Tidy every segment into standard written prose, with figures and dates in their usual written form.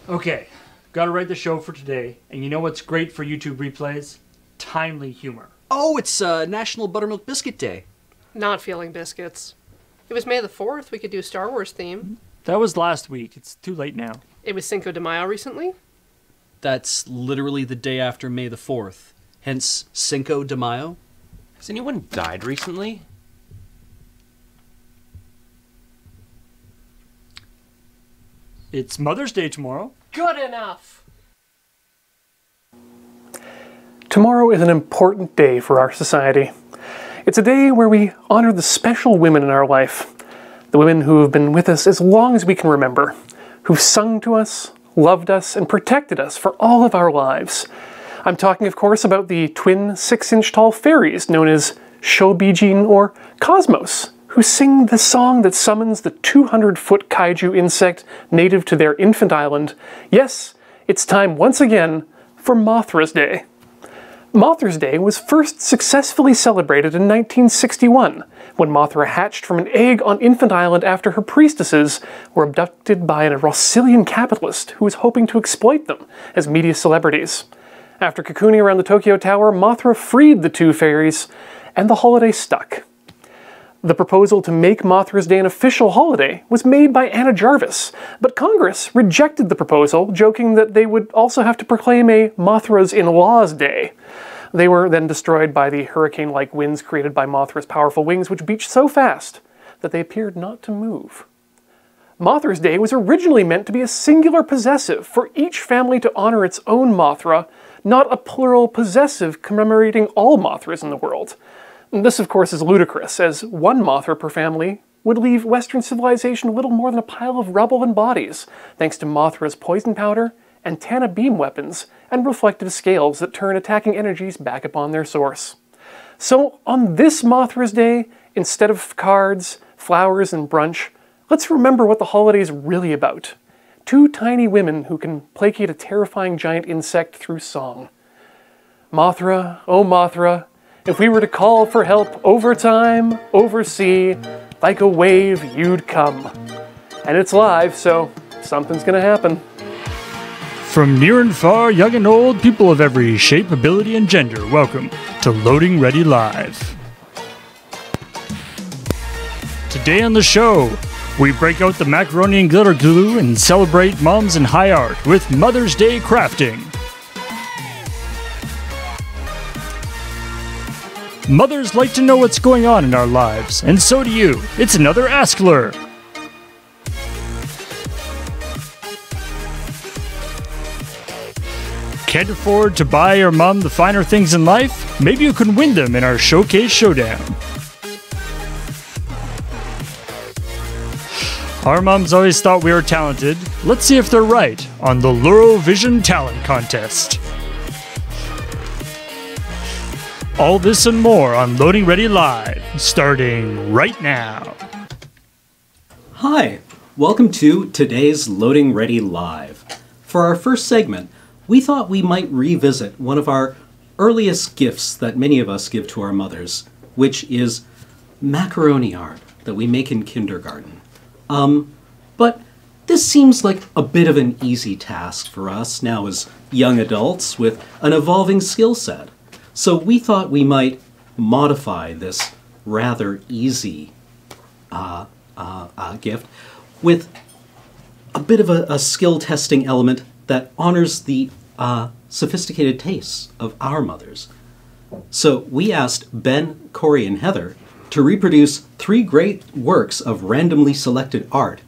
Okay, gotta write the show for today, and you know what's great for YouTube replays? Timely humor. Oh, it's National Buttermilk Biscuit Day. Not feeling biscuits. It was May the 4th, we could do Star Wars theme. That was last week, it's too late now. It was Cinco de Mayo recently. That's literally the day after May the 4th, hence Cinco de Mayo. Has anyone died recently? It's Mother's Day tomorrow. Good enough! Tomorrow is an important day for our society. It's a day where we honor the special women in our life. The women who have been with us as long as we can remember. Who've sung to us, loved us, and protected us for all of our lives. I'm talking, of course, about the twin 6-inch tall fairies known as Showdown or Cosmos, who sing the song that summons the 200-foot kaiju insect native to their infant island. Yes, it's time once again for Mothra's Day. Mothra's Day was first successfully celebrated in 1961, when Mothra hatched from an egg on Infant Island after her priestesses were abducted by an Rossilian capitalist who was hoping to exploit them as media celebrities. After cocooning around the Tokyo Tower, Mothra freed the two fairies, and the holiday stuck. The proposal to make Mothra's Day an official holiday was made by Anna Jarvis, but Congress rejected the proposal, joking that they would also have to proclaim a Mothra's in-laws day. They were then destroyed by the hurricane-like winds created by Mothra's powerful wings, which beached so fast that they appeared not to move. Mothra's Day was originally meant to be a singular possessive for each family to honor its own Mothra, not a plural possessive commemorating all Mothras in the world. This, of course, is ludicrous, as one Mothra per family would leave Western civilization little more than a pile of rubble and bodies, thanks to Mothra's poison powder, antenna beam weapons, and reflective scales that turn attacking energies back upon their source. So, on this Mothra's Day, instead of cards, flowers, and brunch, let's remember what the holiday is really about. Two tiny women who can placate a terrifying giant insect through song. Mothra, oh Mothra, if we were to call for help over time, over sea, like a wave you'd come. And it's live, so something's gonna happen. From near and far, young and old, people of every shape, ability, and gender, welcome to Loading Ready Live. Today on the show, we break out the macaroni and glitter glue and celebrate moms in high art with Mother's Day crafting. Mothers like to know what's going on in our lives, and so do you. It's another askLRR. Can't afford to buy your mom the finer things in life? Maybe you can win them in our Showcase Showdown. Our moms always thought we were talented. Let's see if they're right on the LRROVision Talent Contest. All this and more on Loading Ready Live, starting right now. Hi, welcome to today's Loading Ready Live. For our first segment, we thought we might revisit one of our earliest gifts that many of us give to our mothers, which is macaroni art that we make in kindergarten. But this seems like a bit of an easy task for us now as young adults with an evolving skill set. So we thought we might modify this rather easy gift with a bit of a skill testing element that honors the sophisticated tastes of our mothers. So we asked Ben, Corey, and Heather to reproduce 3 great works of randomly selected art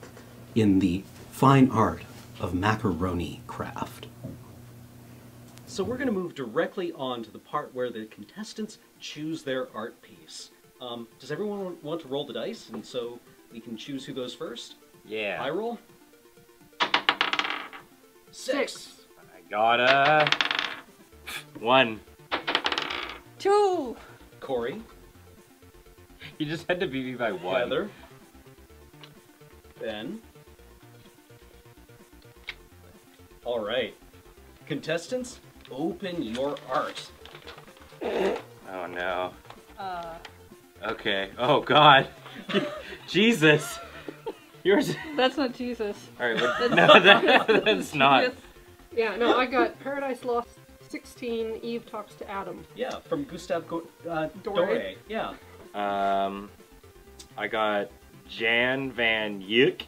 in the fine art of macaroni craft. So we're going to move directly on to the part where the contestants choose their art piece. Does everyone want to roll the dice, and so we can choose who goes first? Yeah. I roll. 6. I got a 1. 2. Corey. You just had to beat me by 1. Heather. Ben. All right. Contestants, open your art. Oh no. Okay. Oh god. Jesus. Yours. That's not Jesus. All right. No, that's not. Yeah, no, I got Paradise Lost 16, Eve Talks to Adam. Yeah, from Gustave Doré. Yeah. I got Jan van Eyck,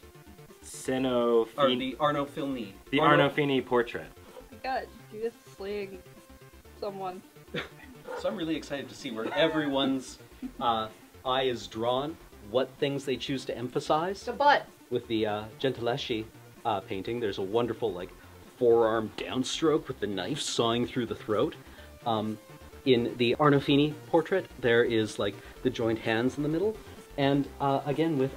Or the Arno Filny. the Arno Fini portrait. I got Judith slaying someone. So I'm really excited to see where everyone's eye is drawn, what things they choose to emphasize. The butt. With the Gentileschi painting, there's a wonderful like forearm downstroke with the knife sawing through the throat. In the Arnolfini portrait, there is like the joined hands in the middle. And again, with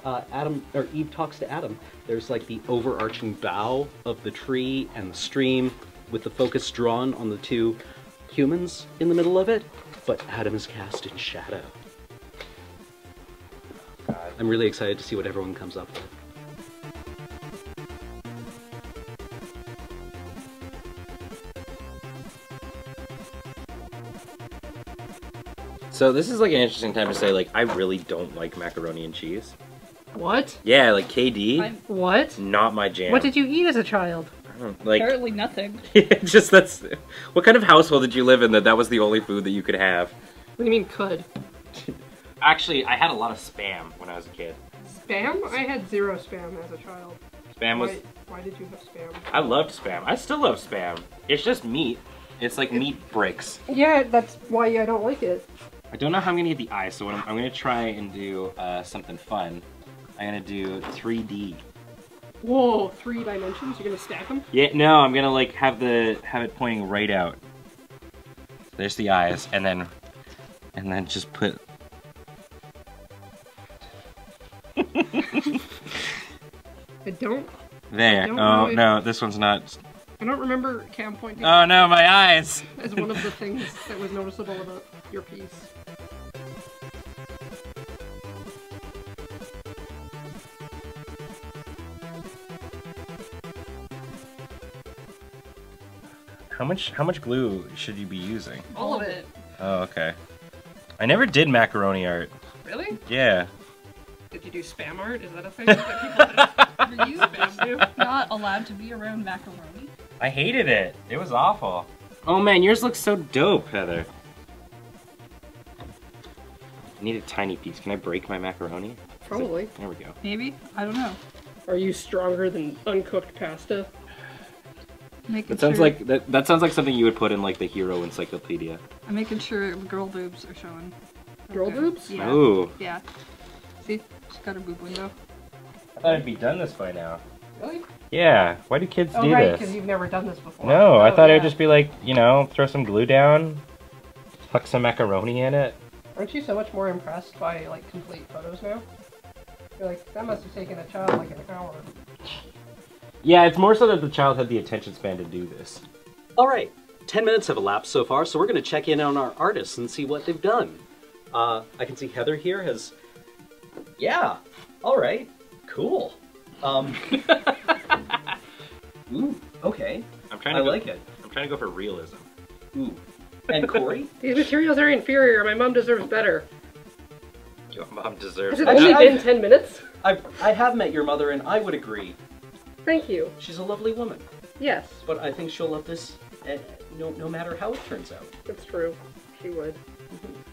Eve Talks to Adam, there's like the overarching bough of the tree and the stream with the focus drawn on the two humans in the middle of it, but Adam is cast in shadow. God. I'm really excited to see what everyone comes up with. So this is like an interesting time to say, like, I really don't like macaroni and cheese. What? Yeah, like KD, What? not my jam. What did you eat as a child? I don't, like, Apparently nothing. just that's. What kind of household did you live in that was the only food that you could have? What do you mean could? Actually, I had a lot of Spam when I was a kid. Spam? I had zero Spam as a child. Spam was. Why did you have Spam? I loved Spam. I still love Spam. It's just meat. It's like meat bricks. Yeah, that's why I don't like it. I don't know how I'm gonna get the eye, so what I'm gonna try and do something fun. I'm gonna do 3D. Whoa, 3 dimensions? You're gonna stack them? Yeah, no, I'm gonna like have it pointing right out. There's the eyes, and then just put. I don't. There. I don't Oh know if- no, this one's not. I don't remember cam pointing Oh no, my eyes! as one of the things that was noticeable about your piece. How much glue should you be using? All of it. Oh, okay. I never did macaroni art. Really? Yeah. Did you do spam art? Is that a thing that people Were you spam do? not allowed to be around macaroni? I hated it. It was awful. Oh man, yours looks so dope, Heather. I need a tiny piece. Can I break my macaroni? Probably. There we go. Maybe? I don't know. Are you stronger than uncooked pasta? Making That sounds sure, like that sounds like something you would put in like the Hero Encyclopedia. I'm making sure the girl boobs are showing. Girl boobs? Yeah. Ooh. Yeah. See? She's got her boob window. I thought I'd be done this by now. Really? Yeah. Why do kids Oh, do right, this? because you've never done this before. No, I thought it yeah. would just be like, you know, throw some glue down, tuck some macaroni in it. Aren't you so much more impressed by, like, complete photos now? You're like, that must have taken a child, like, an hour. Yeah, it's more so that the child had the attention span to do this. All right, 10 minutes have elapsed so far, so we're going to check in on our artists and see what they've done. I can see Heather here has... Yeah, all right, cool. Ooh, okay, I like it. I'm trying to go for realism. Ooh, and Corey? These materials are inferior. My mom deserves better. Your mom deserves Has it it. only I've- been 10 minutes? I have met your mother, and I would agree. Thank you. She's a lovely woman, Yes, but I think she'll love this no matter how it turns out. that's true. She would.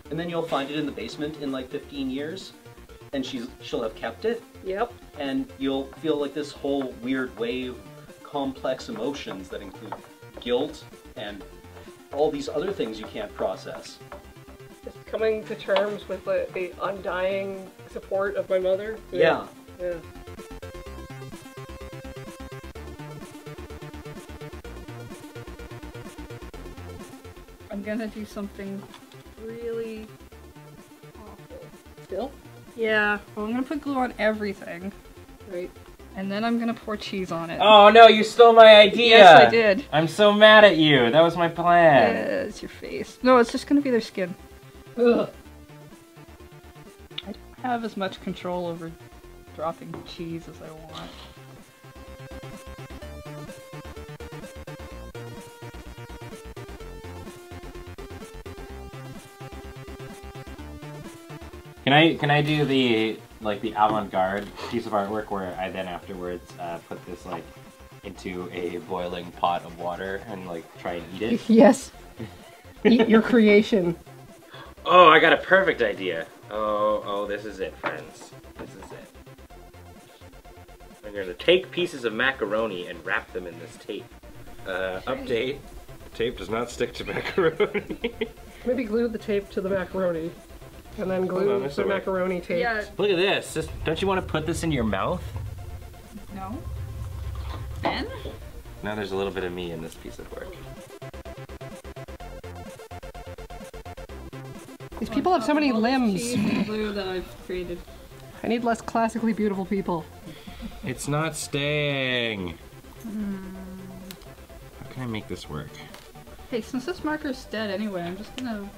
And then you'll find it in the basement in like 15 years, and she'll have kept it, Yep. and you'll feel like this whole weird wave of complex emotions that include guilt and all these other things you can't process. Just coming to terms with the undying support of my mother. Yeah. Yeah. I'm gonna do something really awful. Still? Yeah. Well, I'm gonna put glue on everything, Right. and then I'm gonna pour cheese on it. Oh no, you stole my idea! Yes, I did. I'm so mad at you. That was my plan. Yeah, it's your face. No, it's just gonna be their skin. Ugh. I don't have as much control over dropping cheese as I want. Can I do the like the avant-garde piece of artwork where I then afterwards put this like into a boiling pot of water and like try and eat it. Yes. Eat your creation. Oh, I got a perfect idea. Oh, this is it, friends. This is it. I'm gonna take pieces of macaroni and wrap them in this tape. Update. Tape does not stick to macaroni. Maybe glue the tape to the macaroni. And then glue the macaroni tape. Yeah. Look at this. Don't you want to put this in your mouth? No. Ben? Now there's a little bit of me in this piece of work. These people have so many limbs. Cheese and glue that I've created. I need less classically beautiful people. It's not staying. How can I make this work? Hey, since this marker's dead anyway, I'm just gonna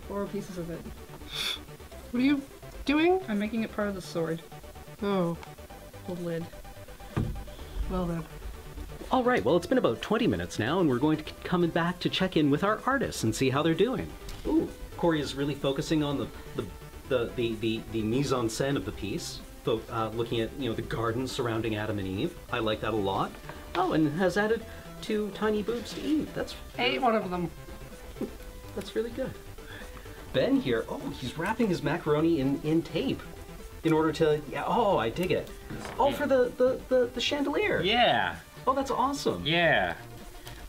borrow pieces of it. What are you doing? I'm making it part of the sword. Oh. The lid. Well then. All right, well, it's been about 20 minutes now, and we're going to come back to check in with our artists and see how they're doing. Ooh, Corey is really focusing on the mise en scène of the piece, looking at, you know, the garden surrounding Adam and Eve. I like that a lot. Oh, and has added 2 tiny boobs to Eve. That's Ate one of them. That's really good. Ben here, oh, he's wrapping his macaroni in tape in order to, yeah, oh, I dig it. Oh, for the chandelier. Yeah. Oh, that's awesome. Yeah.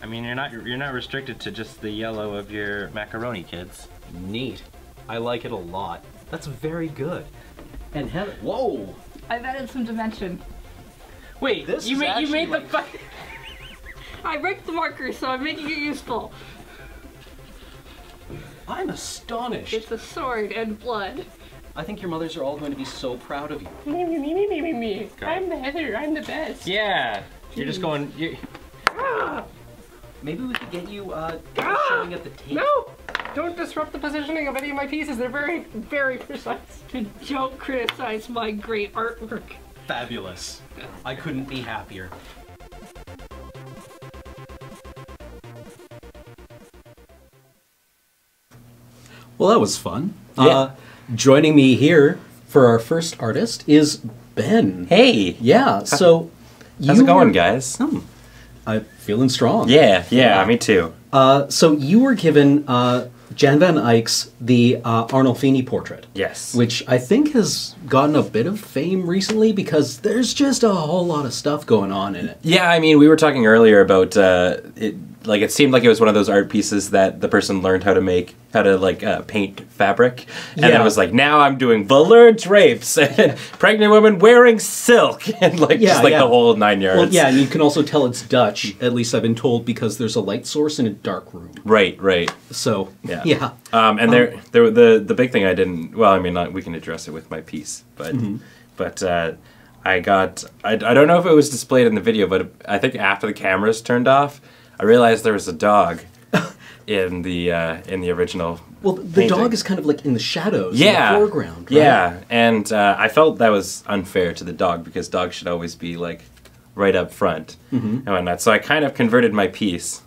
I mean, you're not restricted to just the yellow of your macaroni, kids. Neat. I like it a lot. That's very good. And Heather, whoa! I've added some dimension. Wait, This You is made actually the I ripped the marker, so I'm making it useful. I'm astonished. It's a sword and blood. I think your mothers are all going to be so proud of you. Me. I'm the Heather. I'm the best. Yeah. You're just going. Maybe we could get you showing at the tape. No! Don't disrupt the positioning of any of my pieces. They're very, very precise. Don't criticize my great artwork. Fabulous. I couldn't be happier. Well, that was fun. Yeah. Joining me here for our first artist is Ben. Hey. Yeah, so... How's it going, guys? I'm feeling strong. Yeah, me too. So you were given Jan van Eyck's The Arnolfini portrait. Yes. Which I think has gotten a bit of fame recently because there's just a whole lot of stuff going on in it. Yeah, I mean, we were talking earlier about it. Like, it seemed like it was one of those art pieces that the person learned how to paint fabric, and then it was like, now I'm doing velour drapes and pregnant women wearing silk and the whole 9 yards. Well, yeah, and you can also tell it's Dutch. At least I've been told because there's a light source in a dark room. Right. So Yeah. yeah. The big thing I didn't. Well, I mean, we can address it with my piece, but I don't know if it was displayed in the video, but I think after the cameras turned off, I realized there was a dog in the original. Well, the painting. dog is kind of like in the shadows, in the foreground. Right? Yeah, and I felt that was unfair to the dog because dogs should always be like right up front and whatnot. So I kind of converted my piece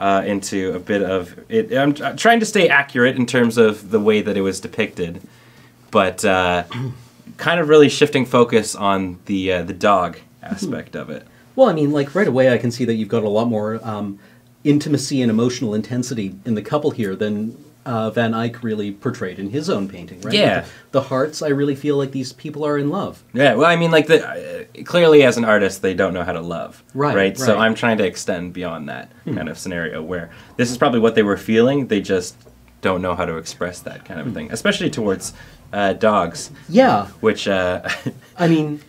into a bit of it. I'm trying to stay accurate in terms of the way that it was depicted, but kind of really shifting focus on the dog aspect of it. Well, I mean, like right away I can see that you've got a lot more intimacy and emotional intensity in the couple here than Van Eyck really portrayed in his own painting, right? Yeah. Like the hearts, I really feel like these people are in love. Yeah, well, I mean, like, clearly as an artist, they don't know how to love. Right. So I'm trying to extend beyond that kind of scenario where this is probably what they were feeling, they just don't know how to express that kind of a thing, especially towards dogs. Yeah. Which, I mean...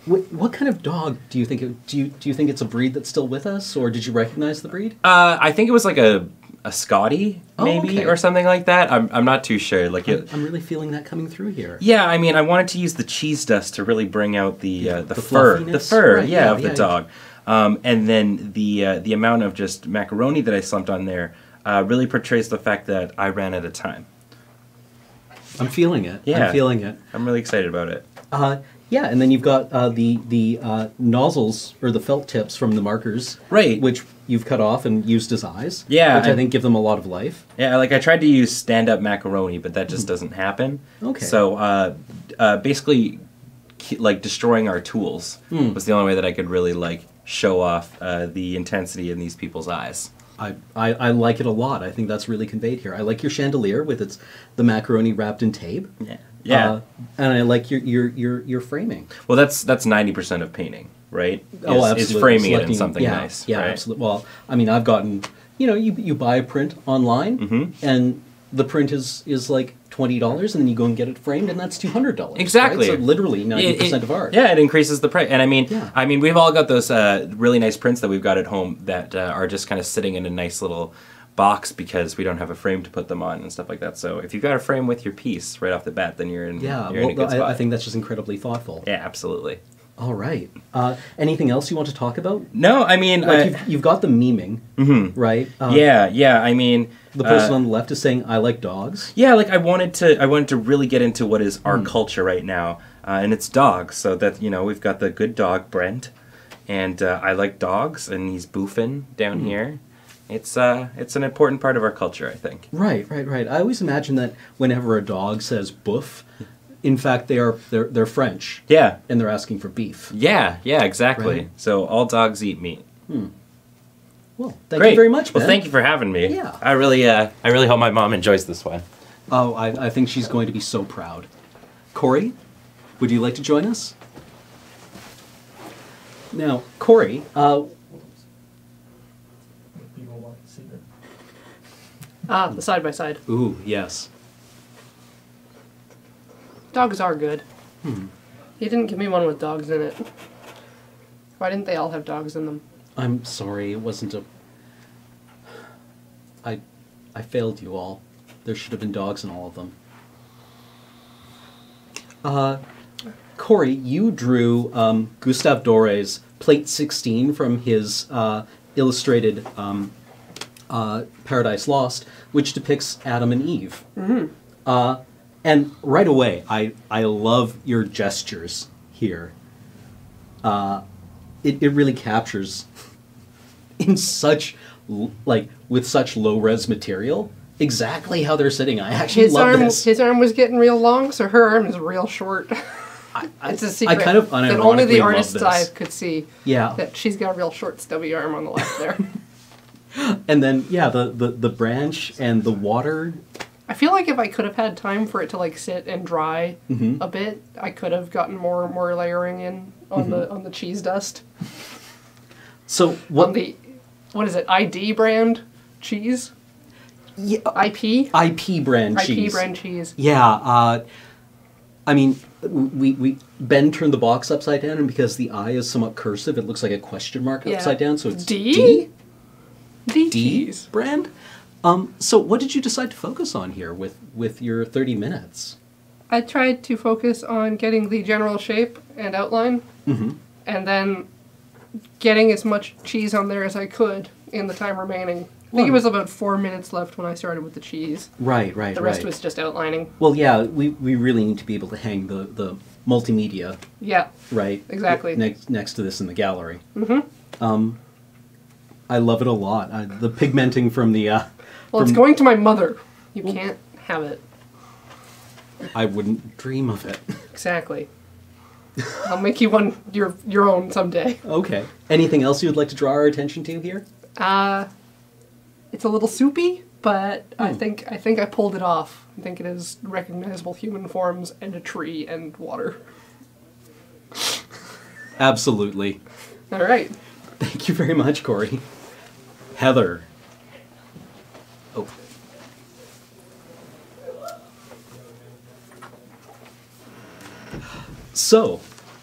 What kind of dog do you think? Do you think it's a breed that's still with us, or did you recognize the breed? I think it was like a Scottie, maybe, or something like that. I'm not too sure. Like, I'm really feeling that coming through here. Yeah, I mean, I wanted to use the cheese dust to really bring out the fur, right, of the dog, and then the amount of just macaroni that I slumped on there really portrays the fact that I ran out of time. I'm feeling it. Yeah. I'm feeling it. I'm really excited about it. Yeah, and then you've got the nozzles or the felt tips from the markers, right? Which you've cut off and used as eyes. Yeah, which I think give them a lot of life. Yeah, like I tried to use stand-up macaroni, but that just doesn't happen. Okay. So basically, like destroying our tools was the only way that I could really like show off the intensity in these people's eyes. I like it a lot. I think that's really conveyed here. I like your chandelier with the macaroni wrapped in tape. Yeah. And I like your framing. Well, that's 90% of painting, right? Oh, absolutely. Is framing it in something nice. Yeah, right? absolutely. Well, I mean, I've gotten, you buy a print online, and the print is like $20, and then you go and get it framed, and that's $200. Exactly. Right? So literally 90% of art. Yeah, it increases the price. And I mean, we've all got those really nice prints that we've got at home that are just kind of sitting in a nice little box because we don't have a frame to put them on and stuff like that. So if you've got a frame with your piece right off the bat, then you're in in a good spot. I think that's just incredibly thoughtful. Yeah, absolutely. All right. Anything else you want to talk about? No, I mean... you've got the memeing, right? Yeah, I mean... The person on the left is saying, I like dogs. Yeah, like I wanted to really get into what is our culture right now, and it's dogs. So that, we've got the good dog, Brent, and I like dogs, and he's boofing down here. It's an important part of our culture, I think. Right. I always imagine that whenever a dog says boof, in fact, they're French. Yeah. And they're asking for beef. Yeah, exactly. Right. So all dogs eat meat. Well, thank you very much, Ben. Well, thank you for having me. Yeah. I really hope my mom enjoys this one. Oh, I think she's going to be so proud. Corey, would you like to join us? Now, Corey, the side-by-side. Ooh, yes. Dogs are good. He didn't give me one with dogs in it. Why didn't they all have dogs in them? I'm sorry, it wasn't a... I failed you all. There should have been dogs in all of them. Corey, you drew Gustave Doré's Plate 16 from his illustrated Paradise Lost, which depicts Adam and Eve. And right away, I love your gestures here. It really captures in such, with such low-res material, exactly how they're sitting. I actually love this. His arm was getting real long, so her arm is real short. It's a secret I kind of that only the unironically love artist's this. eye could see. Yeah. That she's got a real short, stubby arm on the left there. And then, yeah, the branch and the water. I feel like if I could have had time for it to sit and dry a bit, I could have gotten more layering in on the cheese dust. So what? On the, what is it? ID brand cheese? Yeah, IP? IP brand cheese. IP brand cheese. Yeah. I mean, Ben turned the box upside down, and because the I is somewhat cursive, it looks like a question mark upside down. So it's D. D cheese brand. So what did you decide to focus on here with your 30 minutes? I tried to focus on getting the general shape and outline, and then getting as much cheese on there as I could in the time remaining. I think it was about 4 minutes left when I started with the cheese. Right. The rest was just outlining. Well, yeah, we really need to be able to hang the multimedia. Yeah. Right. Exactly. Next to this in the gallery. I love it a lot. The pigmenting from the. Well, it's going to my mother. You can't have it. I wouldn't dream of it. Exactly. I'll make you one your own someday. Okay. Anything else you'd like to draw our attention to here? It's a little soupy, but I think I pulled it off. I think it is recognizable human forms and a tree and water. Absolutely. All right. Thank you very much, Corey. Heather. Oh. So,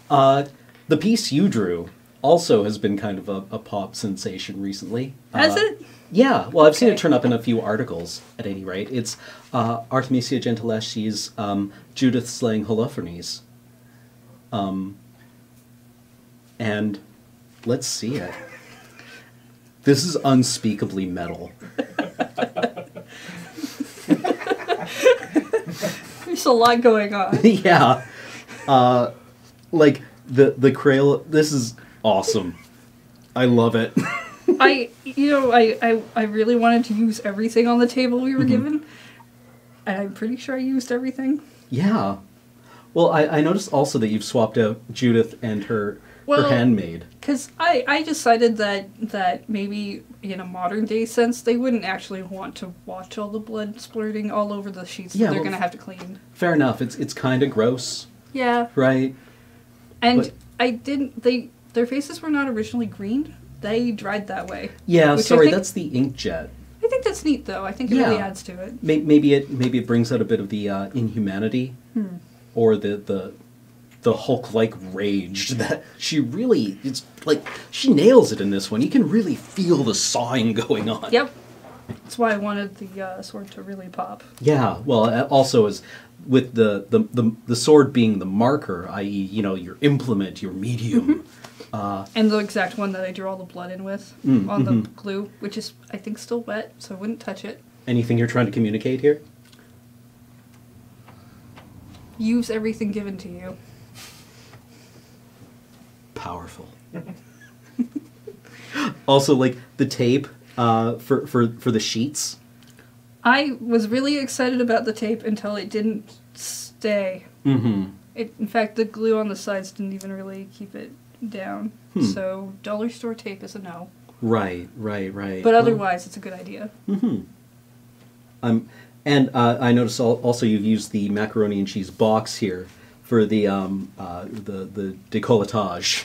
the piece you drew also has been kind of a pop sensation recently. Has it? Yeah, well, I've seen it turn up in a few articles, at any rate. It's Artemisia Gentileschi's Judith slaying Holofernes. And let's see it. This is unspeakably metal. There's a lot going on. Yeah. Like, the Crayola, this is awesome. I love it. I really wanted to use everything on the table we were given. And I'm pretty sure I used everything. Yeah. Well, I noticed also that you've swapped out Judith and her handmaid. Because I decided that maybe in a modern day sense, they wouldn't actually want to watch all the blood splurting all over the sheets that they're going to have to clean. Fair enough. It's kind of gross. Yeah. Right? And their faces were not originally green. They dried that way. Yeah, sorry, that's the inkjet. I think that's neat, though. I think it really adds to it. Maybe it brings out a bit of the inhumanity, or the Hulk-like rage that she really, it's like, she nails it in this one. You can really feel the sawing going on. Yep. That's why I wanted the sword to really pop. Yeah, well, also as with the sword being the marker, i.e., your implement, your medium. And the exact one that I drew all the blood in with on the glue, which is, I think, still wet, so I wouldn't touch it. Anything you're trying to communicate here? Use everything given to you. Powerful. Also, like, the tape for the sheets. I was really excited about the tape until it didn't stay. In fact, the glue on the sides didn't even really keep it down. So dollar store tape is a no. Right. But otherwise, it's a good idea. And I noticed also you've used the macaroni and cheese box here for the décolletage.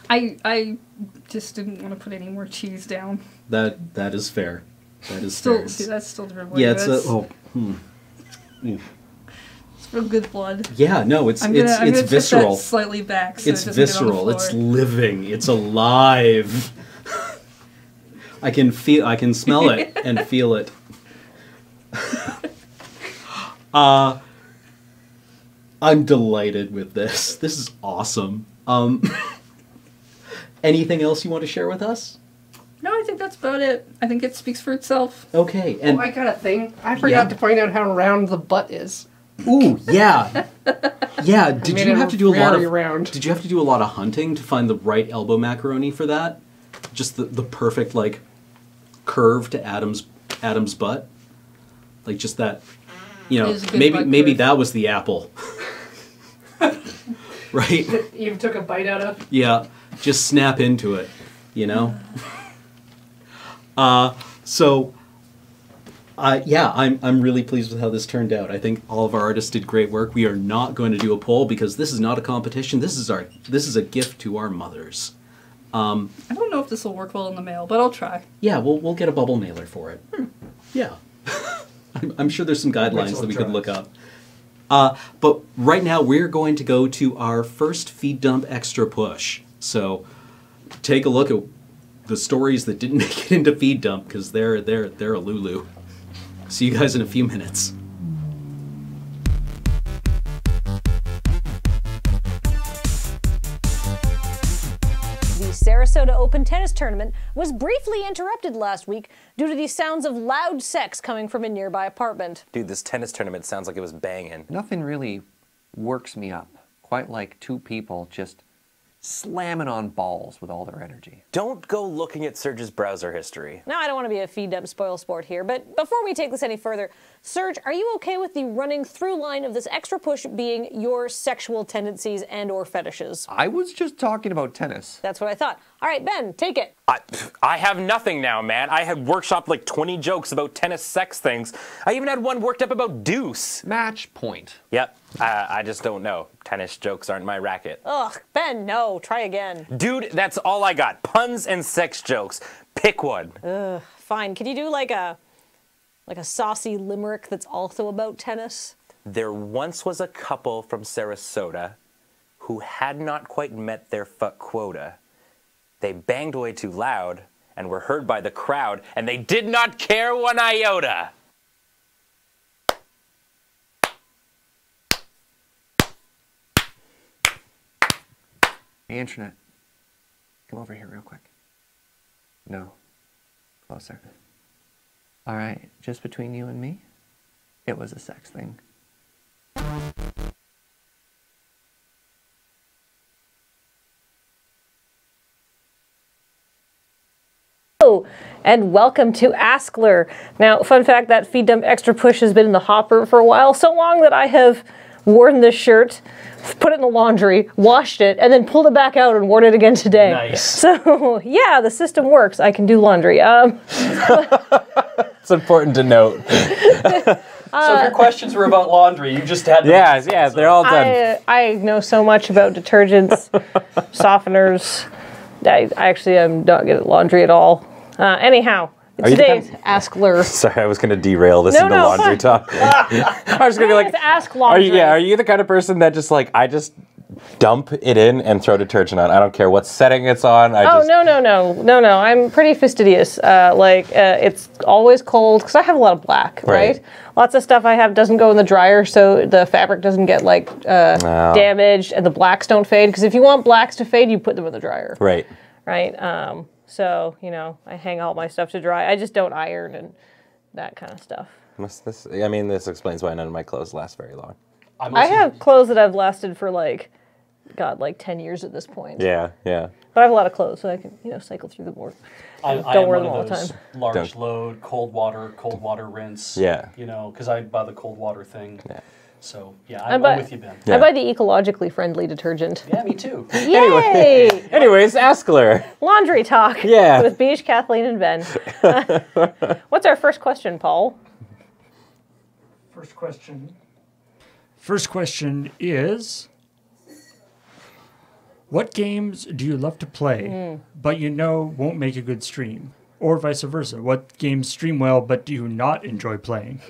I just didn't want to put any more cheese down. That is fair. That is still fair. see that's still different. Yeah, it's It's real good blood. Yeah, no, it's I'm gonna visceral. That slightly back. So it's it doesn't visceral. get on the floor. It's living. It's alive. I can smell it and feel it. I'm delighted with this. This is awesome. Anything else you want to share with us? No, I think that's about it. I think it speaks for itself. Okay, and I got a thing. I forgot to point out how round the butt is. Ooh, yeah. Yeah, did you have to do a lot of round. Did you have to do a lot of hunting to find the right elbow macaroni for that? Just the perfect like curve to Adam's butt? Like just that, maybe that was the apple. Right? You took a bite out of? Yeah, just snap into it, I'm really pleased with how this turned out. I think all of our artists did great work. We are not going to do a poll because this is not a competition. This is a gift to our mothers. I don't know if this will work well in the mail, but I'll try. Yeah, we'll get a bubble mailer for it. Yeah. I'm sure there's some guidelines that we could look up. But right now we're going to go to our first feed dump extra push. So take a look at the stories that didn't make it into feed dump because they're a Lulu. See you guys in a few minutes. The Sarasota Open Tennis Tournament was briefly interrupted last week due to the sounds of loud sex coming from a nearby apartment. Dude, this tennis tournament sounds like it was banging. Nothing really works me up quite like two people just slamming on balls with all their energy. Don't go looking at Serge's browser history. Now, I don't want to be a feed dump spoil sport here, but before we take this any further, Serge, are you okay with the running through line of this extra push being your sexual tendencies and or fetishes? I was just talking about tennis. That's what I thought. All right, Ben, take it. I have nothing now, man. I had workshopped like 20 jokes about tennis sex things. I even had one worked up about deuce. Match point. Yep, I just don't know. Tennis jokes aren't my racket. Ugh, Ben, no. Try again. Dude, that's all I got. Puns and sex jokes. Pick one. Ugh, fine. Can you do like a saucy limerick that's also about tennis? There once was a couple from Sarasota who had not quite met their fuck quota. They banged way too loud and were heard by the crowd, and they did not care one iota. Hey, Internet. Come over here real quick. No. Closer. All right, just between you and me, it was a sex thing. Hello, and welcome to askLRR. Now, fun fact, that feed dump extra push has been in the hopper for a while, so long that I have worn this shirt, put it in the laundry, washed it, and then pulled it back out and worn it again today. Nice. So, yeah, the system works. I can do laundry. It's important to note. So if your questions were about laundry, you just had to... Yeah, they're all done. I know so much about detergents, softeners. I actually am not good at laundry at all. Anyhow, today's askLRR. Sorry, I was going to derail this into laundry talk. I was going to be like, ask laundry. Are you the kind of person that just like, I just dump it in and throw detergent on? I don't care what setting it's on. No. I'm pretty fastidious. It's always cold because I have a lot of black, right? Lots of stuff I have doesn't go in the dryer, so the fabric doesn't get damaged, and the blacks don't fade. Because if you want blacks to fade, you put them in the dryer. Right. So, I hang all my stuff to dry. I just don't iron and that kind of stuff. This explains why none of my clothes last very long. I have clothes that have lasted for 10 years at this point. Yeah. But I have a lot of clothes, so I can, cycle through them more. Don't wear them all the time. Large load, cold water rinse. Yeah. Because I buy the cold water thing. Yeah. So, yeah, I'm with you, Ben. I buy the ecologically friendly detergent. Yeah, me too. Yay! Anyways, askLRR. Laundry talk. Yeah. With Beej, Kathleen, and Ben. What's our first question, Paul? First question is, what games do you love to play, but won't make a good stream? Or vice versa, what games stream well, but do you not enjoy playing?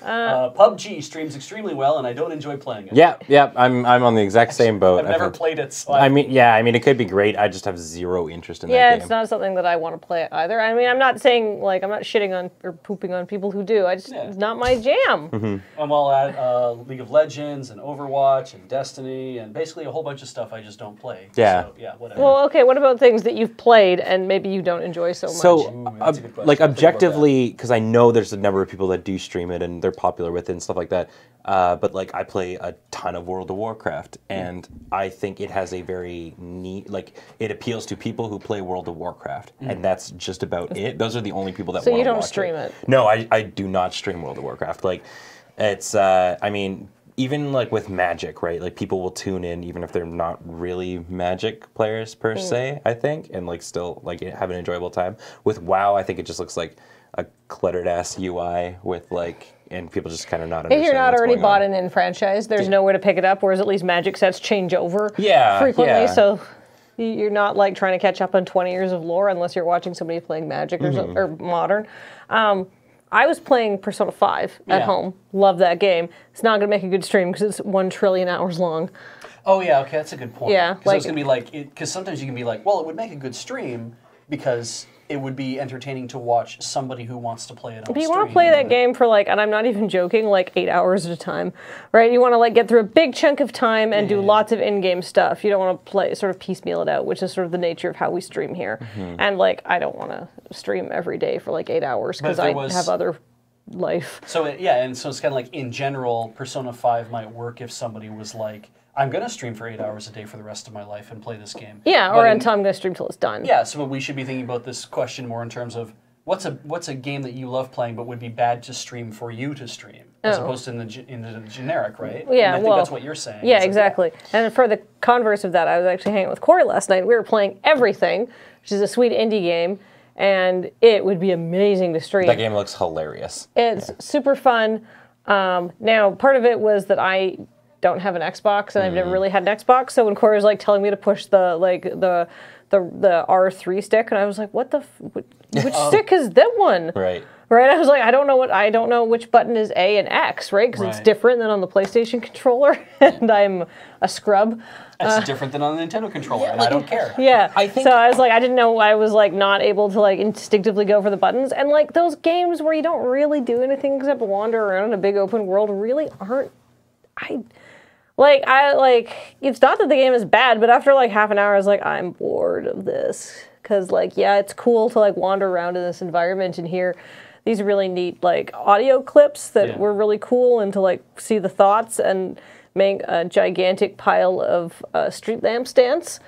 PUBG streams extremely well, and I don't enjoy playing it. Yeah. I'm on the exact same boat. I've never played it. So it could be great. I just have zero interest in that game. Yeah, it's not something that I want to play either. I'm not saying, I'm not shitting on or pooping on people who do. It's not my jam. I'm all at League of Legends and Overwatch and Destiny and basically a whole bunch of stuff I just don't play. Yeah. So, yeah, whatever. Well, okay, what about things that you've played and maybe you don't enjoy so much? So, that's a good question. objectively, because I know there's a number of people that do stream it and they're popular with it and stuff like that. But I play a ton of World of Warcraft, and I think it has a very neat, it appeals to people who play World of Warcraft, and that's just about it. Those are the only people that want to watch it. So you don't stream it? No, I do not stream World of Warcraft. It's, even with Magic, right? People will tune in even if they're not really Magic players per se, I think, and still have an enjoyable time. With WoW, I think it just looks like a cluttered ass UI with and people just kind of not understand. If you're not what's already going bought on. an in franchise, there's nowhere to pick it up, whereas at least Magic sets change over frequently, yeah. so you're not trying to catch up on 20 years of lore unless you're watching somebody playing Magic or Modern. I was playing Persona 5 at home. Love that game. It's not going to make a good stream because it's 1 trillion hours long. Oh, yeah, okay, that's a good point. Yeah. Because it's going to be because sometimes you can be well, it would make a good stream because it would be entertaining to watch somebody who wants to play it on stream. But you want to play that game for and I'm not even joking, 8 hours at a time, right? You want to get through a big chunk of time and do lots of in-game stuff. You don't want to play, sort of piecemeal it out, which is sort of the nature of how we stream here. And I don't want to stream every day for 8 hours because I have other life. So and so it's kind of in general, Persona 5 might work if somebody was I'm going to stream for 8 hours a day for the rest of my life and play this game. Yeah, or until I'm going to stream till it's done. Yeah, so we should be thinking about this question more in terms of what's a game that you love playing but would be bad to stream for you to stream, as opposed to in the generic, right? Yeah, and I think that's what you're saying. Yeah, exactly. And for the converse of that, I was actually hanging out with Corey last night. We were playing Everything, which is a sweet indie game, and it would be amazing to stream. That game looks hilarious. It's super fun. Now, part of it was that I don't have an Xbox, and I've never really had an Xbox. So when Corey was telling me to push the R3 stick, and I was like, "What the? Which stick is that one?" Right. Right. I was like, I don't know which button is A and X, right? Because it's different than on the PlayStation controller, and I'm a scrub. It's different than on the Nintendo controller, and I don't care. Yeah. So I was I didn't know I was not able to instinctively go for the buttons, and those games where you don't really do anything except wander around in a big open world really aren't. It's not that the game is bad, but after half an hour, I was I'm bored of this. Because, it's cool to, wander around in this environment and hear these really neat, audio clips that were really cool, and to, see the thoughts and make a gigantic pile of street lamp stands.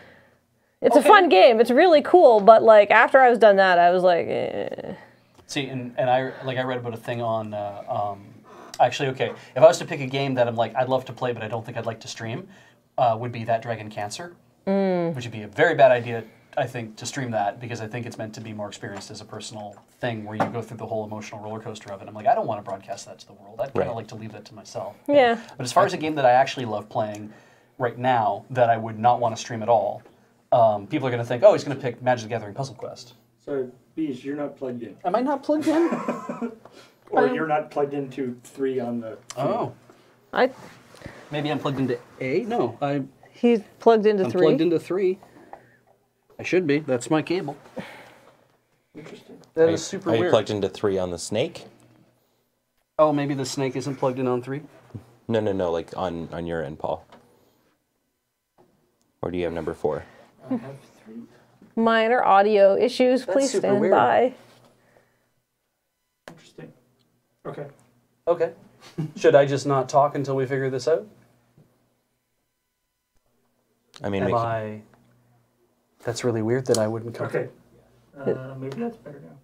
It's a fun game. It's really cool, but like after I was done that, I was like, eh. See, and I read about a thing on actually, okay, if I was to pick a game that I'm like I'd love to play but I don't think I'd like to stream, would be that Dragon Cancer, which would be a very bad idea, I think, to stream that, because I think it's meant to be more experienced as a personal thing where you go through the whole emotional roller coaster of it. I'm like, I don't want to broadcast that to the world. I'd kind of like to leave that to myself. Yeah. But as far as a game that I actually love playing right now that I would not want to stream at all, people are going to think, oh, he's going to pick Magic the Gathering Puzzle Quest. So, Bees, you're not plugged in. Am I not plugged in? Or you're not plugged into 3 on the... Oh. Maybe I'm plugged into A? No, He's plugged into I'm 3. plugged into 3. I should be. That's my cable. Interesting. That is super Are you weird. plugged into 3 on the Snake? Oh, maybe the Snake isn't plugged in on 3? No, like on your end, Paul. Or do you have number 4? I have 3. Minor audio issues. That's Please super stand weird. by. Interesting. Okay. Okay. Should I just not talk until we figure this out? I mean, Am I... That's really weird that I wouldn't come. Okay. Maybe that's better now.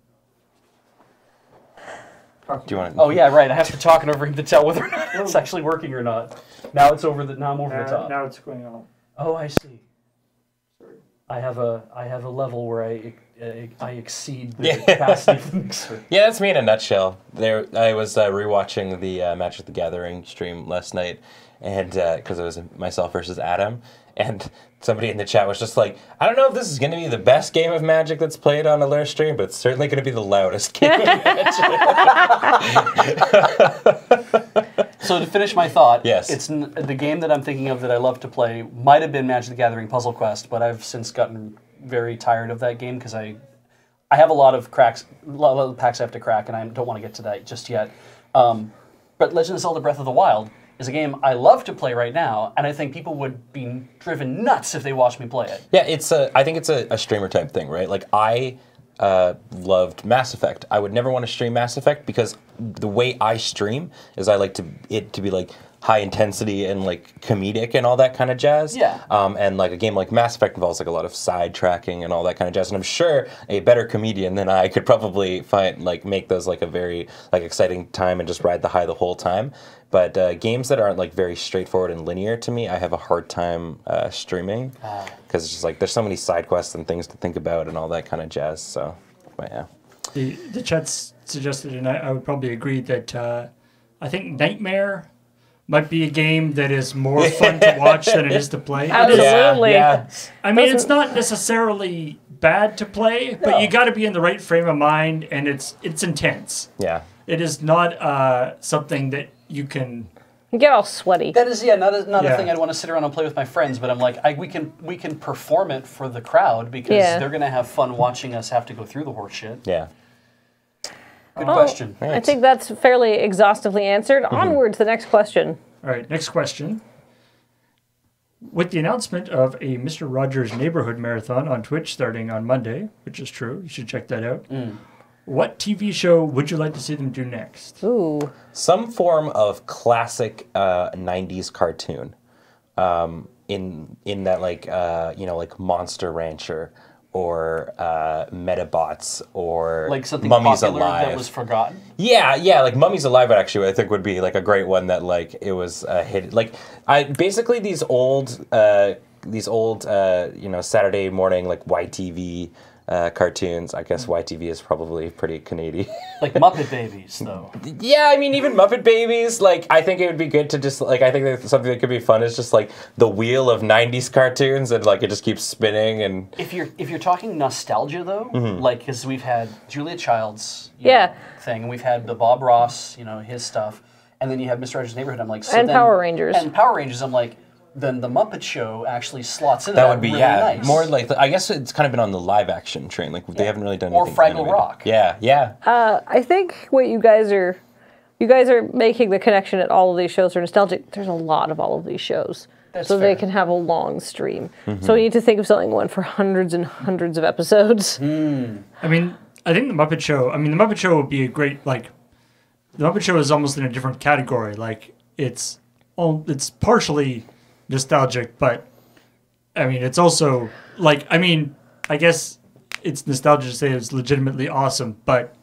do you want? Oh yeah, right. I have to talk and over him to tell whether or not it's actually working or not. Now it's over the. Now I'm over the top. Now it's going on. Oh, I see. Sorry. I have a level where I exceed the capacity of the mixer. Yeah, that's me in a nutshell. I was rewatching the Magic the Gathering stream last night, and because it was myself versus Adam, and somebody in the chat was just like, I don't know if this is going to be the best game of Magic that's played on a LRR stream, but it's certainly going to be the loudest game of Magic. So to finish my thought, Yes. it's the game that I'm thinking of that I love to play might have been Magic the Gathering Puzzle Quest, but I've since gotten very tired of that game because I have a lot of packs I have to crack, and I don't want to get to that just yet. But Legend of Zelda Breath of the Wild is a game I love to play right now, and I think people would be driven nuts if they watched me play it. Yeah, I think it's a streamer type thing, right? Like I loved Mass Effect. I would never want to stream Mass Effect because the way I stream is I like it to be like high intensity and like comedic and all that kind of jazz. Yeah. And like a game like Mass Effect involves like a lot of sidetracking and all that kind of jazz. And I'm sure a better comedian than I could probably make those like a very like exciting time and just ride the high the whole time. But games that aren't like very straightforward and linear to me, I have a hard time streaming because it's just like there's so many side quests and things to think about and all that kind of jazz. So, but yeah. The chat's suggested, and I would probably agree that I think Nightmare might be a game that is more fun to watch than it is to play. Absolutely. Yeah. I mean, it's not necessarily bad to play, but you got to be in the right frame of mind, and it's intense. Yeah. It is not something that you can. You get all sweaty. That is, not a thing I'd want to sit around and play with my friends, but I'm like, we can perform it for the crowd because they're going to have fun watching us have to go through the horse shit. Yeah. Good question. I think that's fairly exhaustively answered. Onward to the next question. All right, next question. With the announcement of a Mr. Rogers Neighborhood Marathon on Twitch starting on Monday, which is true, you should check that out. What TV show would you like to see them do next? Ooh. Some form of classic 90s cartoon. In that like like Monster Rancher or Metabots or Like something Mummies popular Alive. that was forgotten. Yeah, like Mummies Alive actually I think would be like a great one that like it was hidden. Like basically these old Saturday morning like YTV cartoons. I guess YTV is probably pretty Canadian. Like Muppet Babies, though. Yeah, I mean, even Muppet Babies, like, I think it would be good to just, like, I think that something that could be fun is just, like, the wheel of 90s cartoons and, like, it just keeps spinning and... If you're talking nostalgia, though, like, because we've had Julia Child's thing, and we've had the Bob Ross, his stuff, and then you have Mr. Rogers' Neighborhood, I'm like... And Power Rangers. And Power Rangers, I'm like, then the Muppet Show actually slots into That would be, really yeah, nice. more like, I guess it's kind of been on the live action train, like, they haven't really done Or anything Fraggle animated. Rock. Yeah. I think what you guys are making the connection at all of these shows are nostalgic. There's a lot of all of these shows. That's so fair. they can have a long stream. So we need to think of something one for hundreds and hundreds of episodes. I mean, I think the Muppet Show would be a great, like, the Muppet Show is almost in a different category. Like, it's partially nostalgic, but, I mean, it's also like, I mean, I guess it's nostalgia to say it was legitimately awesome, but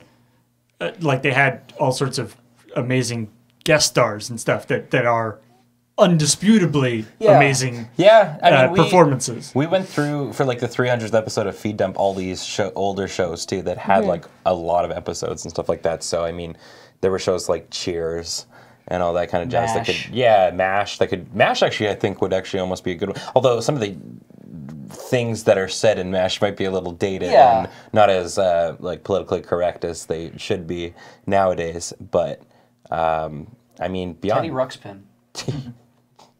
like they had all sorts of amazing guest stars and stuff that are undisputably amazing performances. We went through, for like the 300th episode of Feed Dump, all these older shows too that had like a lot of episodes and stuff like that. So, I mean, there were shows like Cheers and all that kind of jazz. MASH. MASH actually, I think, would actually almost be a good one. Although some of the things that are said in MASH might be a little dated and not as like politically correct as they should be nowadays. But I mean, beyond Teddy Ruxpin.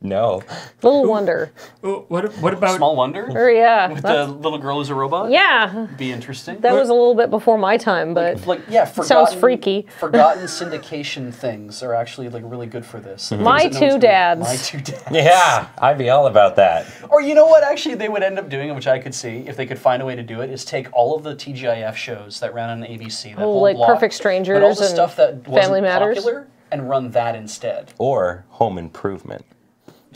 No. Little Wonder. What about Small Wonder? Or, yeah. With the little girl who's a robot? Yeah. Be interesting. That was a little bit before my time, but sounds freaky. Forgotten syndication things are actually like really good for this. My Two Dads. My Two Dads. Yeah, I'd be all about that. Or you know what? Actually, they would end up doing, which I could see if they could find a way to do it, is take all of the TGIF shows that ran on ABC, that whole like block, Perfect Strangers but all the and stuff that Family wasn't Matters, popular, and run that instead. Or Home Improvement.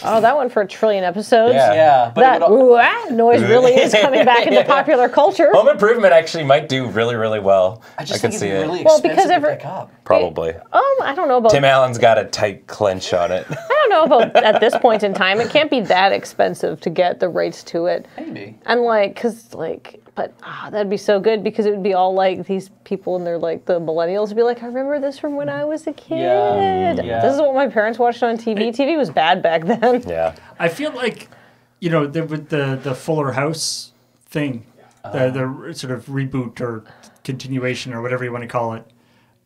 Oh, that one for a trillion episodes? Yeah. But that noise really is coming back into popular culture. Home Improvement actually might do really, really well. I just can think see it'd be it. really Well, expensive because to pick up. Probably. I don't know about... Tim Allen's got a tight clench on it. I don't know about at this point in time. It can't be that expensive to get the rights to it. Maybe. And but that'd be so good because it would be all like these people and they're like the millennials would be like, I remember this from when I was a kid. Yeah. This is what my parents watched on TV. TV was bad back then. Yeah. I feel like, you know, with the Fuller House thing, the sort of reboot or continuation or whatever you want to call it.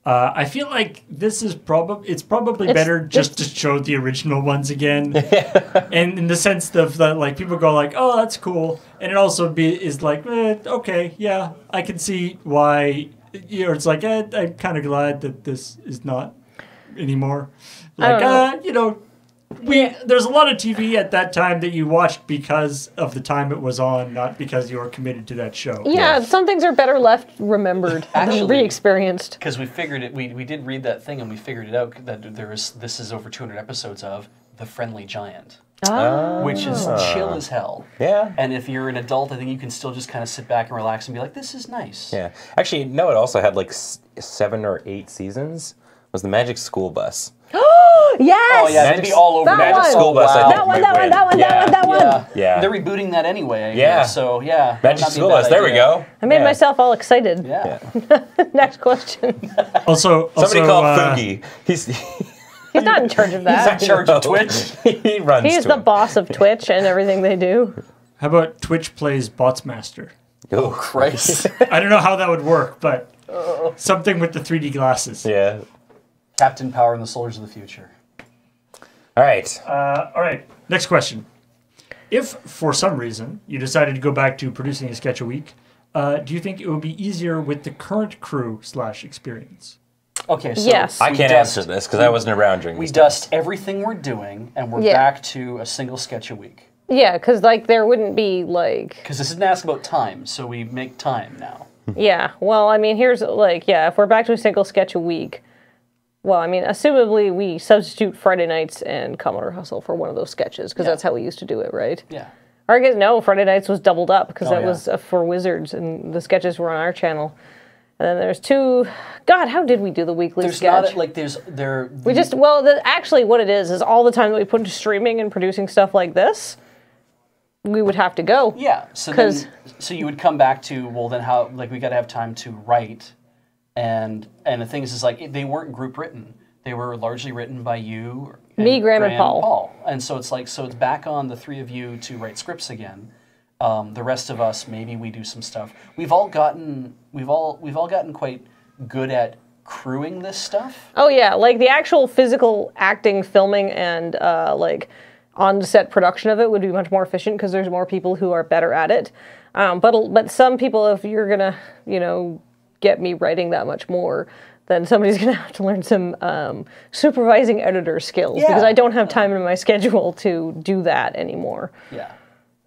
I feel like this is probably better just to show the original ones again, and in the sense of that, like people go like, oh, that's cool, and it also is like, okay, yeah, I can see why. You know, it's like I'm kind of glad that this is not anymore. Like, you know. There's a lot of TV at that time that you watched because of the time it was on, not because you were committed to that show. Yeah, some things are better left remembered than re-experienced. Because we figured it, we did read that thing and we figured it out that this is over 200 episodes of The Friendly Giant. Which is chill as hell. Yeah. And if you're an adult, I think you can still just kind of sit back and relax and be like, this is nice. Yeah. Actually, no, it also had like 7 or 8 seasons. It was the Magic School Bus. Yes! Oh, yeah, they'd be all over Magic School Bus. Wow. I think that one. Yeah. They're rebooting that anyway. Yeah. So, yeah. Magic School Bus. There we go. I made myself all excited. Yeah. Next question. Also, somebody called Foogie. He's not in charge of that. He's in charge of Twitch. He runs He's the boss of Twitch and everything they do. How about Twitch plays Botsmaster? Oh, Christ. I don't know how that would work, but something with the 3D glasses. Yeah. Captain Power and the Soldiers of the Future. All right. All right. Next question. If, for some reason, you decided to go back to producing a sketch a week, do you think it would be easier with the current crew/experience? Okay, so yes. I can't answer this because I wasn't around during we this dust everything we're doing, and we're back to a single sketch a week. Yeah, because like there wouldn't be like... Because this isn't asked about time, so we make time now. Yeah, well, I mean, here's like, if we're back to a single sketch a week, well, I mean, assumably we substitute Friday nights and Commodore Hustle for one of those sketches, because that's how we used to do it, right? Yeah. Or I guess, no, Friday nights was doubled up, because that was for Wizards, and the sketches were on our channel. And then there's two... God, how did we do the weekly sketch? Not, like, We just... Well, actually, what it is all the time that we put into streaming and producing stuff like this, we would have to go. Yeah, so you would come back to, well, then how... Like, we got to have time to write... And the thing is like, they weren't group written. They were largely written by you, me, Graham, and Paul. And so it's like, it's back on the three of you to write scripts again. The rest of us, maybe we do some stuff. We've all gotten quite good at crewing this stuff. Oh yeah, like the actual physical acting, filming, and like on-set production of it would be much more efficient because there's more people who are better at it. But some people, if you're gonna, get me writing that much more, then somebody's going to have to learn some supervising editor skills because I don't have time in my schedule to do that anymore. Yeah.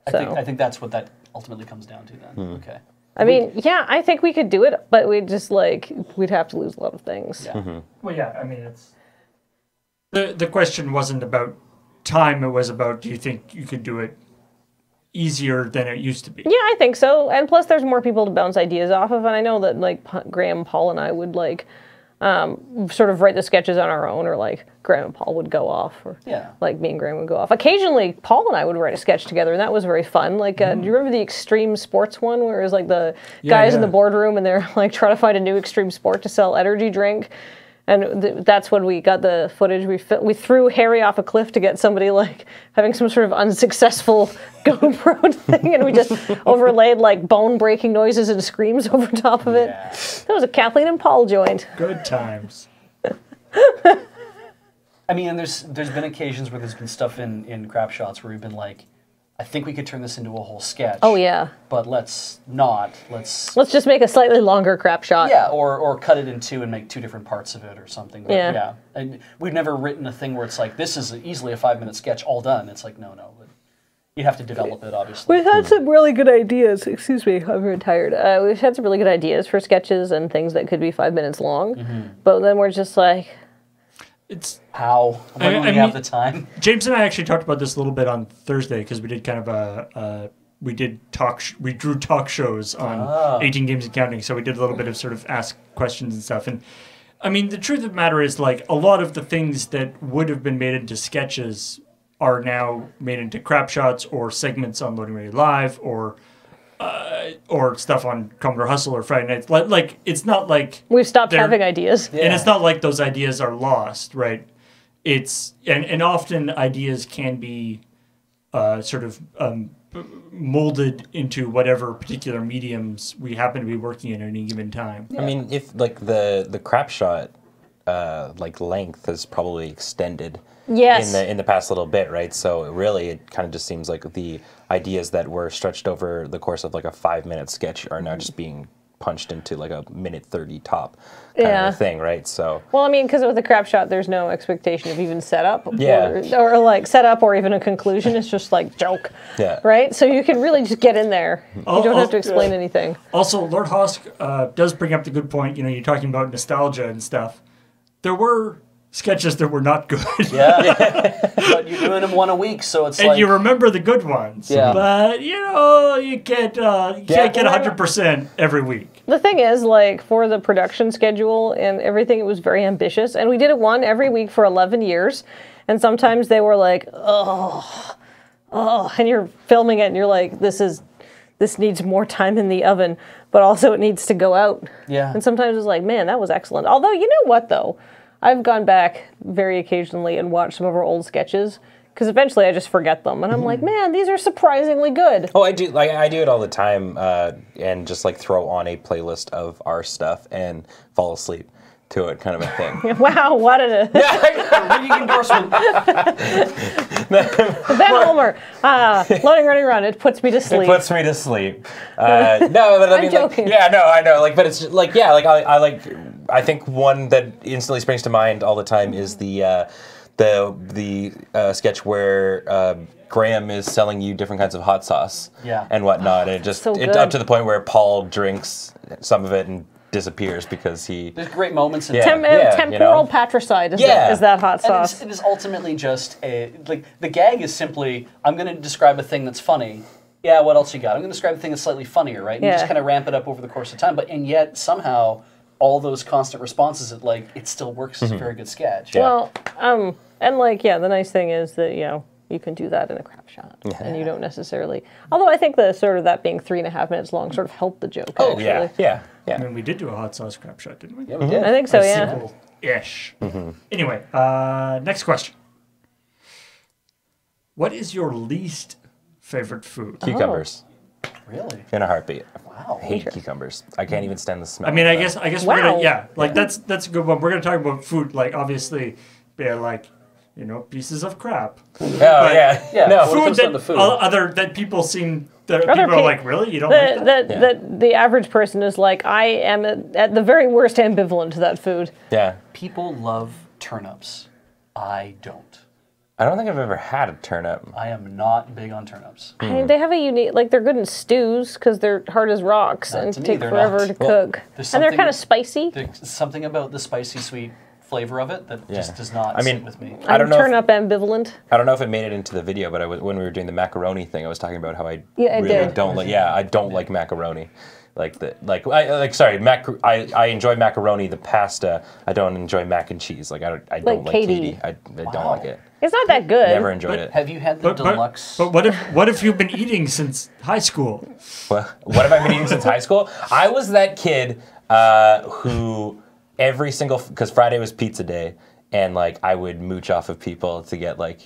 I think that's what that ultimately comes down to then. Okay. I mean, I think we could do it, but we'd just we'd have to lose a lot of things. Yeah. Well, yeah, I mean, it's... The question wasn't about time, it was about, do you think you could do it easier than it used to be. Yeah, I think so. And plus, there's more people to bounce ideas off of. And I know that like Graham, Paul, and I would like sort of write the sketches on our own, or like Graham and Paul would go off, or like me and Graham would go off. Occasionally, Paul and I would write a sketch together, and that was very fun. Like, do you remember the extreme sports one, where it was like the guys in the boardroom and they're like trying to find a new extreme sport to sell energy drink? And that's when we got the footage. We threw Harry off a cliff to get somebody like having some sort of unsuccessful GoPro thing, and we just overlaid like bone-breaking noises and screams over top of it. Yeah. That was a Kathleen and Paul joint. Good times. I mean, and there's been occasions where there's been stuff in crap shots where we've been like, I think we could turn this into a whole sketch. Oh yeah. But let's not. Let's just make a slightly longer crap shot. Yeah, or cut it in two and make two different parts of it or something. But yeah. And we've never written a thing where it's like, this is easily a 5-minute sketch all done. It's like, no. But you have to develop it, obviously. We've had some really good ideas. Excuse me, I'm very tired. We've had some really good ideas for sketches and things that could be 5 minutes long. But then we're just like, it's how? When do we have the time? James and I actually talked about this a little bit on Thursday, because we did kind of we drew talk shows on 18 Games and Counting, so we did a little bit of sort of ask questions and stuff. And I mean, the truth of the matter is, like, a lot of the things that would have been made into sketches are now made into crap shots or segments on Loading Ready Live, or stuff on Commodore Hustle or Friday Nights. Like it's not like we've stopped having ideas, and it's not like those ideas are lost, right? It's and often ideas can be sort of molded into whatever particular mediums we happen to be working in at any given time. I mean, if like the crap shot like length has probably extended. Yes. In the past little bit, right? So really, it kind of just seems like the ideas that were stretched over the course of like a 5-minute sketch are now just being punched into like a 1:30 top kind of a thing, right? So well, I mean, because with a crap shot, there's no expectation of even setup, yeah, or like setup or even a conclusion. It's just like joke, yeah, right? So you can really just get in there. You don't have to explain anything. Also, Lord Hosk does bring up the good point. You know, you're talking about nostalgia and stuff. There were sketches that were not good. Yeah. But you're doing them one a week, so it's and you remember the good ones. Yeah. But, you know, you can't get 100% every week. The thing is, like, for the production schedule and everything, it was very ambitious. And we did it one every week for 11 years. And sometimes they were like, oh, and you're filming it and you're like, this needs more time in the oven, but also it needs to go out. Yeah. And sometimes it's like, man, that was excellent. Although, you know what, though? I've gone back very occasionally and watched some of our old sketches, because eventually I just forget them, and I'm like, man, these are surprisingly good. Oh, I do. Like, I do it all the time, and just like throw on a playlist of our stuff and fall asleep to it, kind of a thing. Wow, what a reading endorsement. Ben Ulmer, LoadingReadyRun. It puts me to sleep. It puts me to sleep. No, but I mean, joking. Like, yeah, no, I know. Like, but it's like, yeah, like I like. I think one that instantly springs to mind all the time is the sketch where Graham is selling you different kinds of hot sauce and whatnot, and it's up to the point where Paul drinks some of it and disappears because there's great moments in temporal patricide is that hot sauce. And it is ultimately just like the gag is simply, I'm going to describe a thing that's funny. Yeah, what else you got? I'm going to describe a thing that's slightly funnier, right? And you just kind of ramp it up over the course of time, and yet somehow all those constant responses, it still works as a very good sketch. Well, and like, the nice thing is that, you can do that in a crap shot, and you don't necessarily. Although I think the sort of that being 3.5 minutes long sort of helped the joke. Oh, actually. yeah. I mean, we did do a hot sauce crap shot, didn't we? Yeah, we did. I think so. Yeah. Sequel-ish. Anyway, next question. What is your least favorite food? Cucumbers. Really? In a heartbeat. Wow. I hate cucumbers. I can't even stand the smell. I mean, I guess we're gonna that's a good one. We're gonna talk about food, like obviously, like, pieces of crap. Oh yeah. No, food that people seem people are like, really, you don't like that? The average person is like, I am at the very worst ambivalent to that food. Yeah. People love turnips. I don't. I don't think I've ever had a turnip. I am not big on turnips. I mean, they have a unique, like, they're good in stews because they're hard as rocks and take forever to cook. And they're kind of spicy. There's something about the spicy sweet flavor of it that just does not sit with me. I don't know. Turn up ambivalent. I don't know if it made it into the video, but when we were doing the macaroni thing, I was talking about how I don't like. Yeah, I don't like macaroni. I enjoy macaroni, the pasta. I don't enjoy mac and cheese. I don't like Katie. I don't like it. It's not that good. Never enjoyed it. Have you had the deluxe? But what if you've been eating since high school? What have I been eating since high school? I was that kid who every single, because Friday was pizza day, and I would mooch off of people to get to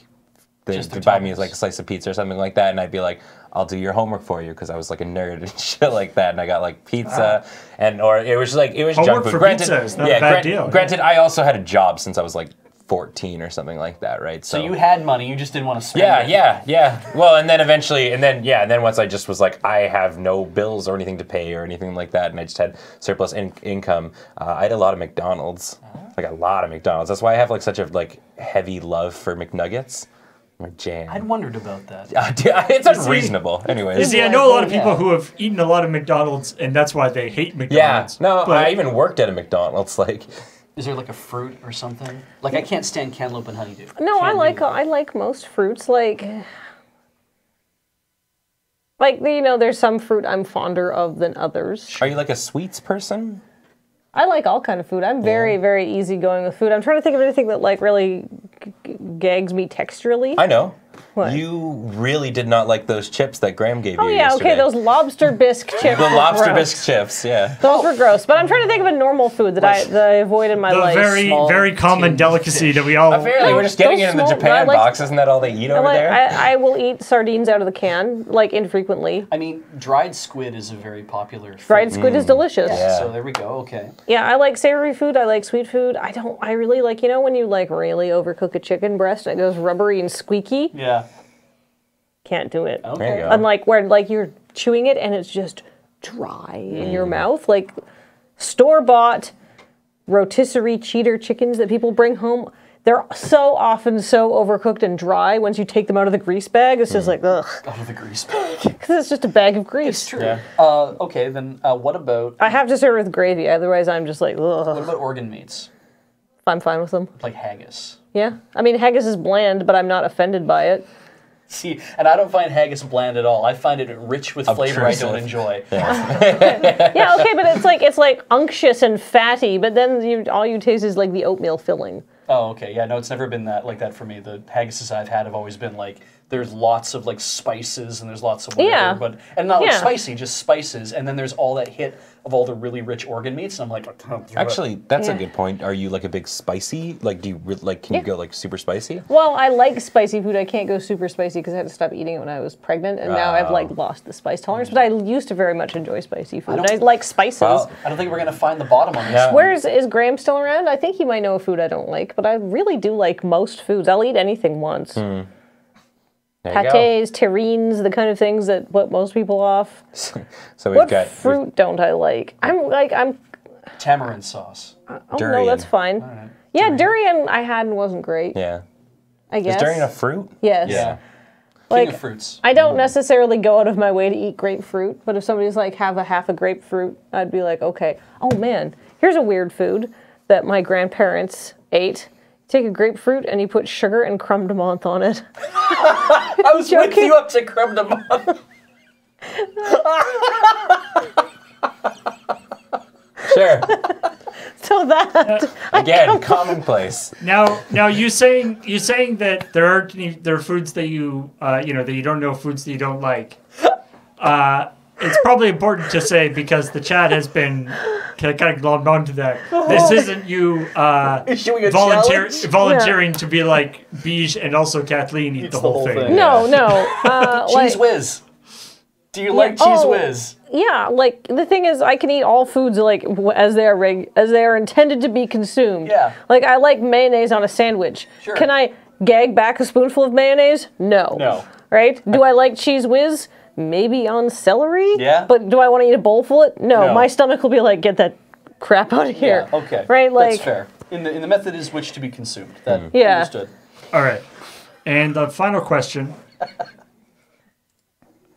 buy me a slice of pizza or something like that, and I'd be like, I'll do your homework for you, because I was a nerd and shit like that, and I got pizza, or it was junk food. For pizza is not a bad deal. Granted, I also had a job since I was 14 or something like that, right? So you had money, you just didn't want to spend it. Yeah. Well, and then eventually, and then once I just was I have no bills or anything to pay or anything like that, and I just had surplus income, I had a lot of McDonald's, a lot of McDonald's. That's why I have such a heavy love for McNuggets. My jam. I'd wondered about that. It's unreasonable. Anyways. You see, I know a lot of people who have eaten a lot of McDonald's, and that's why they hate McDonald's. Yeah. No, I even worked at a McDonald's. Is there a fruit or something? I can't stand cantaloupe and honeydew. No, I like most fruits. There's some fruit I'm fonder of than others. Are you a sweets person? I like all kind of food. I'm very, very easygoing with food. I'm trying to think of anything that really gags me texturally. I know. What? You really did not like those chips that Graham gave you yesterday. Okay, those lobster bisque chips. The lobster bisque chips, yeah. Those were gross. But I'm trying to think of a normal food that I avoid in my life. The very common delicacy that we all... Apparently, we're just getting it in the Japan box. Isn't that all they eat over there? I will eat sardines out of the can, infrequently. I mean, dried squid is a very popular food. Dried squid is delicious. Yeah. So there we go, okay. Yeah, I like savory food. I like sweet food. I really like, when you really overcook a chicken breast and it goes rubbery and squeaky? Yeah. Can't do it. Okay. There you go. Unlike where you're chewing it and it's just dry in your mouth. Store-bought rotisserie cheater chickens that people bring home, they're so often so overcooked and dry. Once you take them out of the grease bag, it's just ugh. Out of the grease bag. Because it's just a bag of grease. It's true. Yeah. Okay, then what about... I have to serve with gravy, otherwise I'm just ugh. What about organ meats? I'm fine with them. Like haggis. Yeah. I mean, haggis is bland, but I'm not offended by it. See, and I don't find haggis bland at all. I find it rich with flavor I don't enjoy. Yeah, okay, but it's unctuous and fatty, but then all you taste is the oatmeal filling. Oh, okay. Yeah, no, it's never been like that for me. The haggises I've had have always been there's lots of spices and there's lots of whatever, and not spicy, just spices, and then there's all that hit of all the really rich organ meats, and I'm Actually, that's a good point. Are you a big spicy? Do you can you go super spicy? Well, I like spicy food. I can't go super spicy because I had to stop eating it when I was pregnant, and now I've lost the spice tolerance. But I used to very much enjoy spicy food. I like spices. Well, I don't think we're gonna find the bottom on this. Yeah. Where is Graham still around? I think he might know a food I don't like, but I really do like most foods. I'll eat anything once. Pâtés, terrines, the kind of things that put most people off. So we've got fruit don't I like? I'm tamarind sauce. No, that's fine. Right. Yeah, durian I had and wasn't great. Yeah. I guess. Is durian a fruit? Yes. Yeah. King of fruits. I don't necessarily go out of my way to eat grapefruit, but if somebody's have a half a grapefruit, I'd be okay. Oh man, here's a weird food that my grandparents ate. Take a grapefruit and you put sugar and creme de menthe on it. I was with you up to creme de menthe. Sure. So that again, commonplace. Now you saying that there are foods that you that you don't know, foods that you don't like. It's probably important to say, because the chat has been kind of glommed onto that. This isn't you volunteering to be Beige and also Kathleen eat the whole thing. No. Cheese whiz. Do you like cheese whiz? Yeah, the thing is, I can eat all foods as they are intended to be consumed. Yeah. I like mayonnaise on a sandwich. Sure. Can I gag back a spoonful of mayonnaise? No. No. Right? Do I like cheese whiz? Maybe on celery? Yeah. But do I want to eat a bowl full of it? No. My stomach will be get that crap out of here. Yeah, okay. Right? That's fair. In the method is which to be consumed. That understood. All right. And the final question.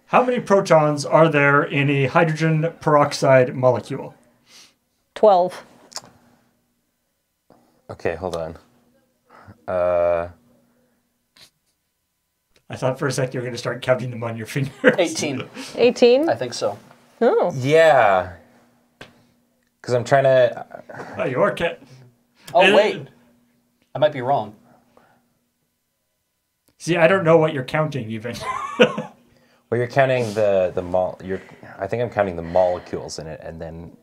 How many protons are there in a hydrogen peroxide molecule? 12. Okay, hold on. I thought for a sec you were going to start counting them on your fingers. 18. 18? I think so. Oh. Yeah. Because I'm trying to... Oh, you are Oh, wait. I might be wrong. See, I don't know what you're counting even. Well, you're counting I think I'm counting the molecules in it, and then...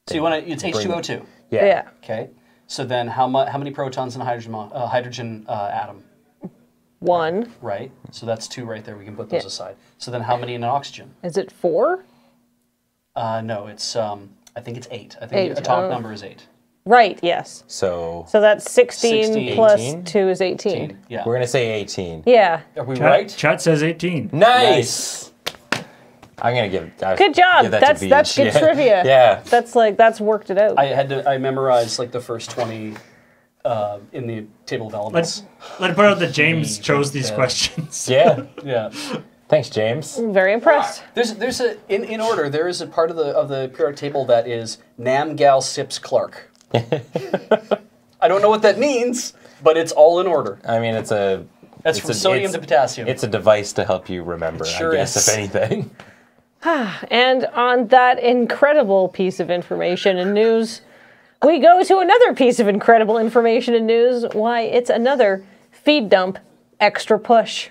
So you want to... It's H2O2. Yeah. Okay. So then how many protons in a hydrogen atom? 1. Right. So that's 2 right there. We can put those aside. So then how many in an oxygen? Is it 4? No, it's... I think it's 8. I think the atomic number is 8. Right, yes. So that's 16, 16. plus 18? 2 is 18. Yeah. we're going to say 18. Yeah. Are we right? Chat says 18. Nice! I'm going to give... Good job. Give that to That's Beach. good trivia. Yeah. That's worked it out. I memorized like the first 20 in the table of elements. Let's put out that James chose these questions. Yeah. Yeah. Thanks, James. I'm very impressed. There's a in order. There is a part of the periodic table that is Nam Gal Sips Clark. I don't know what that means, but it's all in order. I mean, That's from sodium to potassium. It's a device to help you remember, Sure I guess, is. if anything. And on that incredible piece of information and news, we go to another piece of incredible information and news. Why, it's another feed dump extra push.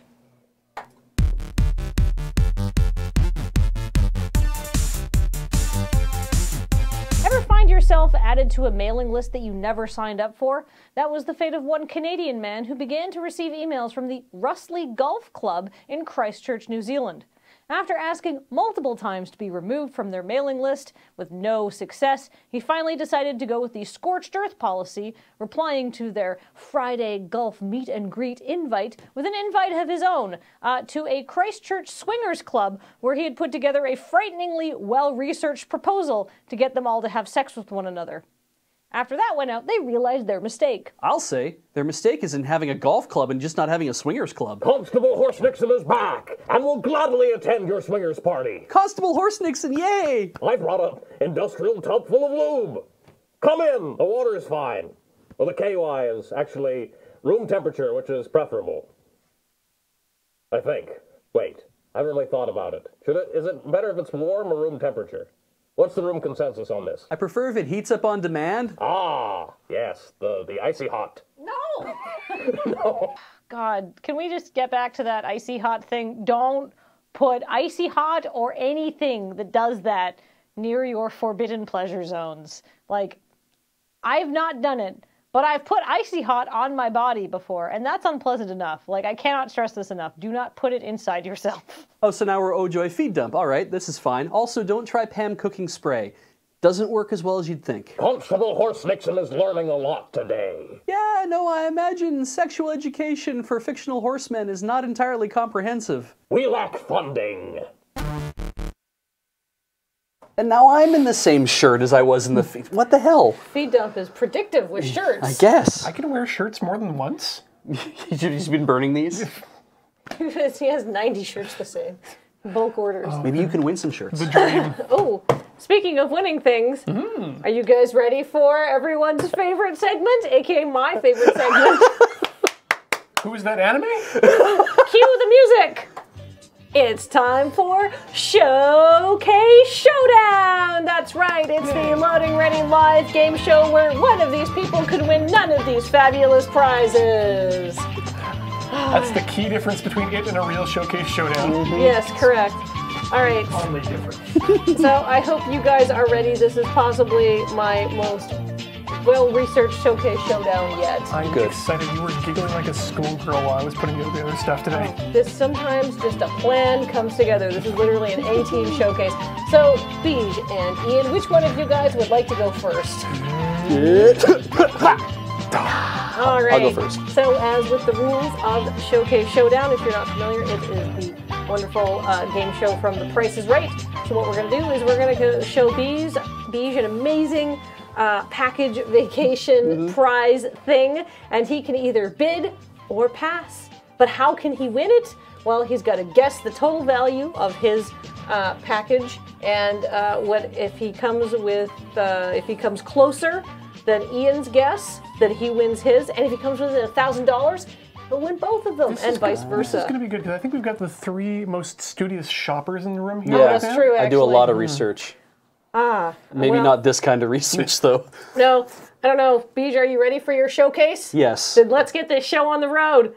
Ever find yourself added to a mailing list that you never signed up for? That was the fate of one Canadian man who began to receive emails from the Russley Golf Club in Christchurch, New Zealand. After asking multiple times to be removed from their mailing list with no success, he finally decided to go with the scorched earth policy, replying to their Friday golf meet and greet invite with an invite of his own to a Christchurch swingers club where he had put together a frighteningly well-researched proposal to get them all to have sex with one another. After that went out, they realized their mistake. I'll say their mistake is in having a golf club and just not having a swingers club. Constable Horse Nixon is back and will gladly attend your swingers party. Constable Horse Nixon, yay! I brought an industrial tub full of lube. Come in, the water is fine. Well, the KY is actually room temperature, which is preferable. I think. Wait, I haven't really thought about it. Is it better if it's warm or room temperature? What's the room consensus on this? I prefer if it heats up on demand. Ah, yes, the icy hot. No! No. God, can we just get back to that icy hot thing? Don't put icy hot or anything that does that near your forbidden pleasure zones. Like, I've not done it, but I've put icy hot on my body before, and that's unpleasant enough. Like, I cannot stress this enough. Do not put it inside yourself. Oh, so now we're Ojoy feed dump. All right, this is fine. Also, don't try Pam cooking spray. Doesn't work as well as you'd think. Constable Horse Nixon is learning a lot today. Yeah, no, I imagine sexual education for fictional horsemen is not entirely comprehensive. We lack funding. And now I'm in the same shirt as I was in the feed. What the hell? Feed dump is predictive with shirts. I guess. I can wear shirts more than once. You've been burning these? He has 90 shirts the same. Bulk orders. Maybe you can win some shirts. The dream. Oh, speaking of winning things, are you guys ready for everyone's favorite segment, aka my favorite segment? Who is that anime? Cue the music! It's time for Showcase Showdown! That's right, it's the Loading Ready Live game show where one of these people could win none of these fabulous prizes. That's the key difference between it and a real Showcase Showdown. Yes, correct. All right, Only different. so I hope you guys are ready. This is possibly my most well-researched Showcase Showdown yet. I'm excited. You were giggling like a schoolgirl while I was putting together the other stuff today. This sometimes just a plan comes together. This is literally an A-team showcase. So, Beige and Ian, which one of you guys would like to go first? All right. I'll go first. So, as with the rules of Showcase Showdown, if you're not familiar, it is the wonderful game show from The Price is Right. So, what we're going to do is we're going to show Beige an amazing package vacation prize thing, and he can either bid or pass. But how can he win it? Well, he's got to guess the total value of his package, and what if he comes with if he comes closer then Ian's guess that he wins his, and if he comes within $1,000, he'll win both of them, and vice versa. This is going to be good because I think we've got the 3 most studious shoppers in the room here. Yeah, right that's now. true. Actually. I do a lot of research. Maybe well, not this kind of research, though. No, I don't know. Beej, are you ready for your showcase? Yes. Then let's get this show on the road.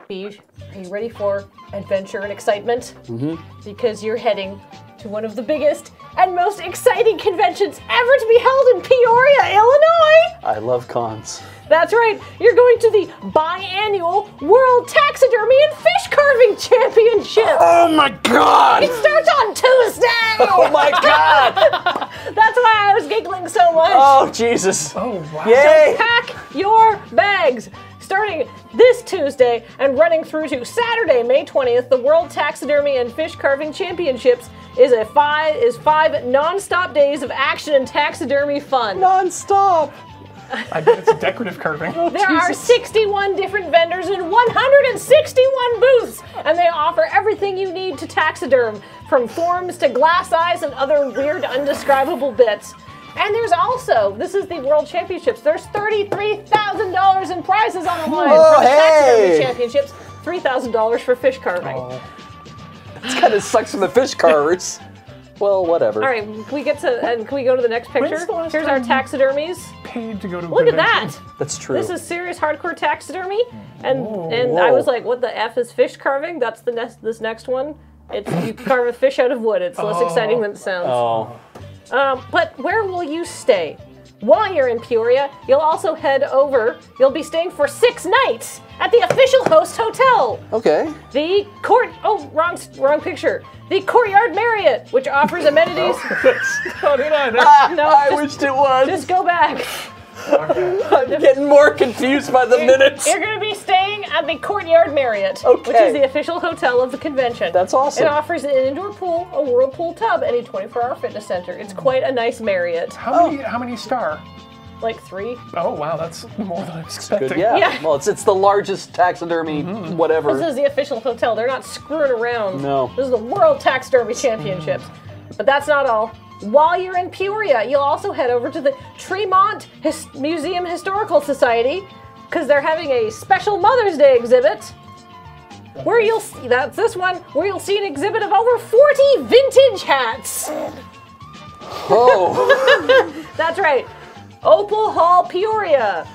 Beej, are you ready for adventure and excitement? Mm-hmm. Because you're heading to one of the biggest and most exciting conventions ever to be held in Peoria, Illinois. I love cons. That's right. You're going to the biannual World Taxidermy and Fish Carving Championship. Oh my God! It starts on Tuesday. Oh my God! That's why I was giggling so much. Oh Jesus! Oh wow! Yay! So pack your bags. Starting this Tuesday and running through to Saturday, May 20th, the World Taxidermy and Fish Carving Championships is 5 non-stop days of action and taxidermy fun. Non-stop! I bet it's decorative carving. There are 61 different vendors and 161 booths, and they offer everything you need to taxiderm, from forms to glass eyes and other weird, undescribable bits. And there's also, this is the World Championships, there's $33,000 in prizes on the line for the taxidermy championships, $3,000 for fish carving. This kind of sucks for the fish carvers. Well, whatever. All right, can we go to the next picture? Here's our taxidermies. Paid to go to. Look at that. That's true. This is serious hardcore taxidermy, and I was like, what the F is fish carving? That's this next one. It's you carve a fish out of wood. It's less exciting than it sounds. Oh. But where will you stay? While you're in Peoria, you'll also you'll be staying for 6 nights at the official host hotel. Okay. Wrong picture. The Courtyard Marriott, which offers amenities. I wished it was. Just go back. I'm getting more confused by the minutes. You're going to be staying at the Courtyard Marriott, which is the official hotel of the convention. That's awesome. It offers an indoor pool, a whirlpool tub, and a 24-hour fitness center. It's quite a nice Marriott. How many star? Like 3. Oh wow, that's more than I was expecting. Good, yeah. Well, it's the largest taxidermy, whatever. This is the official hotel. They're not screwing around. No. This is the World Taxidermy Championships. But that's not all. While you're in Peoria, you'll also head over to the Tremont Museum Historical Society, because they're having a special Mother's Day exhibit. Where you'll see, where you'll see an exhibit of over 40 vintage hats. Oh. That's right. Opal Hall, Peoria.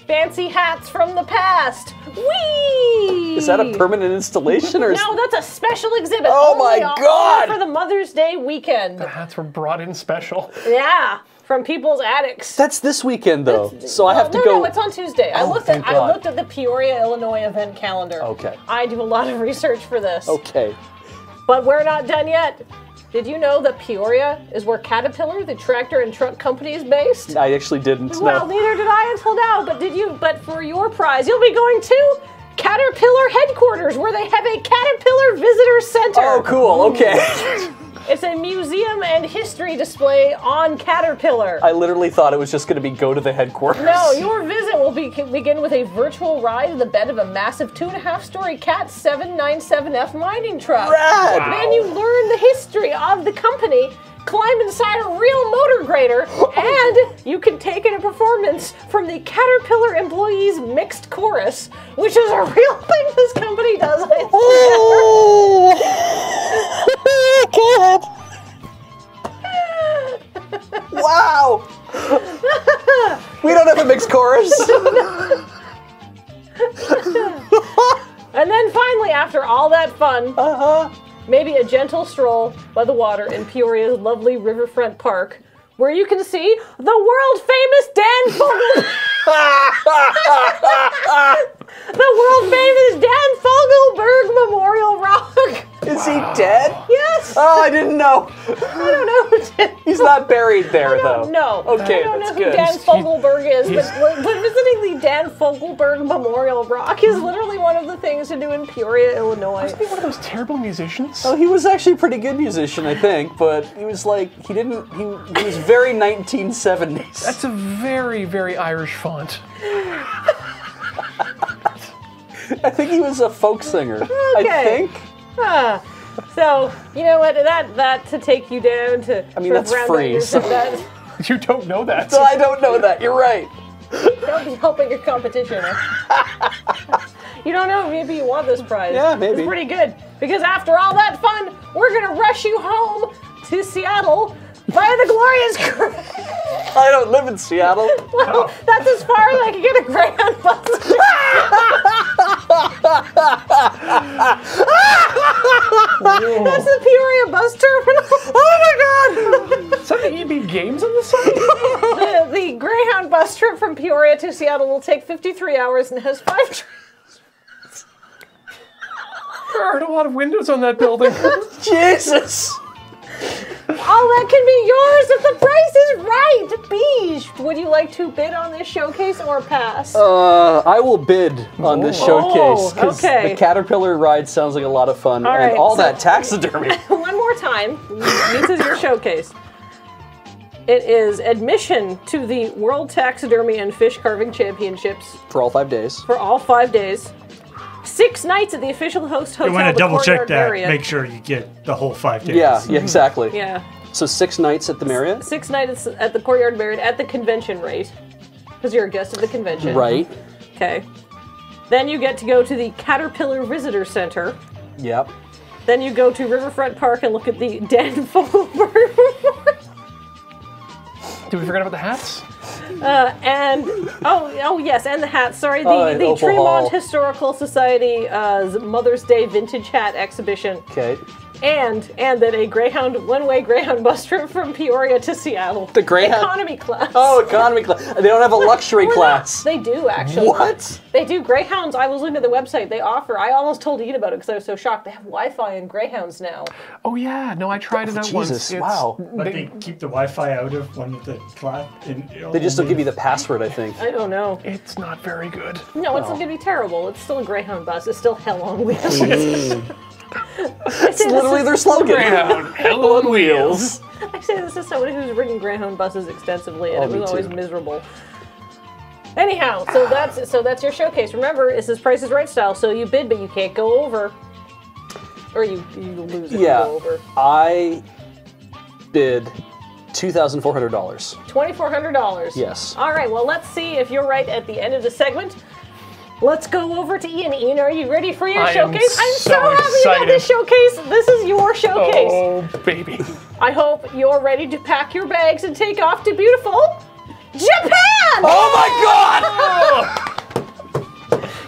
Fancy hats from the past. Whee! Is that a permanent installation or? No, that's a special exhibit. Oh my God! For the Mother's Day weekend. The hats were brought in special. Yeah, from people's attics. That's this weekend though, so I have to go. No, it's on Tuesday. I looked at the Peoria, Illinois event calendar. Okay. I do a lot of research for this. Okay. But we're not done yet. Did you know that Peoria is where Caterpillar, the tractor and truck company, is based? I actually didn't. Well, no. neither did I until now. But for your prize, you'll be going to Caterpillar headquarters, where they have a Caterpillar visitor center. Oh, cool. Okay. It's a museum and history display on Caterpillar. I literally thought it was just going to be go to the headquarters. No, your visit will begin with a virtual ride in the bed of a massive 2.5-story Cat 797F mining truck. Rad! Wow. Then you learn the history of the company, climb inside a real motor grader, and you can take in a performance from the Caterpillar Employees Mixed Chorus, which is a real thing this company does. God. Wow! We don't have a mixed chorus. And then finally, after all that fun, maybe a gentle stroll by the water in Peoria's lovely riverfront park, where you can see the world-famous Dan Fogel. The world-famous Dan Fogelberg Memorial Rock. Is he dead? Yes. Oh, I didn't know. I don't know who did. He's not buried there, though. No. Okay, I don't know that's who good. Dan Fogelberg is, but visiting the Dan Fogelberg Memorial Rock is literally one of the things to do in Peoria, Illinois. Wasn't he one of those terrible musicians? Oh, he was actually a pretty good musician, I think, but he was like, he was very 1970s. That's a very, very Irish font. I think he was a folk singer. Okay. I think. So, you know what, that to take you down to I mean, that's free, so. You don't know that. So I don't know that. You're right. Don't be helping your competition. You don't know, maybe you want this prize. Yeah, maybe. It's pretty good. Because after all that fun, we're gonna rush you home to Seattle via the glorious I don't live in Seattle. Well, that's as far as I can get a Greyhound bus. That's the Peoria bus terminal. Oh my god! Is that the EB Games on the side? The Greyhound bus trip from Peoria to Seattle will take 53 hours and has 5 trains. There aren't a lot of windows on that building. Jesus! All that can be yours if the price is right. Beige. Would you like to bid on this showcase or pass? I will bid on this showcase because okay. the Caterpillar ride sounds like a lot of fun, All and right, all so- that taxidermy. One more time. This is your showcase. It is admission to the World Taxidermy and Fish Carving Championships For all 5 days. for all 5 days. 6 nights at the official host hotel. You want to the double check Courtyard that. Marriott. Make sure you get the whole 5 days. Yeah, exactly. Yeah. So 6 nights at the Marriott? 6 nights at the Courtyard Marriott at the convention rate. Because you're a guest of the convention. Right. Okay. Then you get to go to the Caterpillar Visitor Center. Yep. Then you go to Riverfront Park and look at the den full of bird. Did we forget about the hats? And oh yes, and the hats. Sorry, the Opal Tremont Hall. Historical Society Mother's Day Vintage Hat Exhibition, Okay. and then a one-way Greyhound bus trip from Peoria to Seattle. The Greyhound? Economy class. Oh, economy class. They don't have a luxury class. They do actually. What? They do. Greyhounds. I was looking at the website. They offer. I almost told Ian about it because I was so shocked. They have Wi-Fi in Greyhounds now. Oh yeah, no, I tried it out once. Jesus, It's- wow. But they keep the Wi-Fi out of one of the class. They just don't give you the password, I think. I don't know. It's not very good. No, it's not going to be terrible. It's still a Greyhound bus. It's still hell on wheels. It's literally their slogan. Greyhound, hell on wheels. I say this as someone who's ridden Greyhound buses extensively, and Oh, it was me always too. miserable. Anyhow, so that's your showcase. Remember, this is Price is Right style, so you bid, but you can't go over, or you lose if Yeah. you go over. I bid $2,400. $2,400. Yes. All right. Well, let's see if you're right at the end of the segment. Let's go over to Ian. Ian, are you ready for your I am showcase? I'm so so happy about excited. this showcase. This is your showcase. Oh baby. I hope you're ready to pack your bags and take off to beautiful Japan! Oh my god!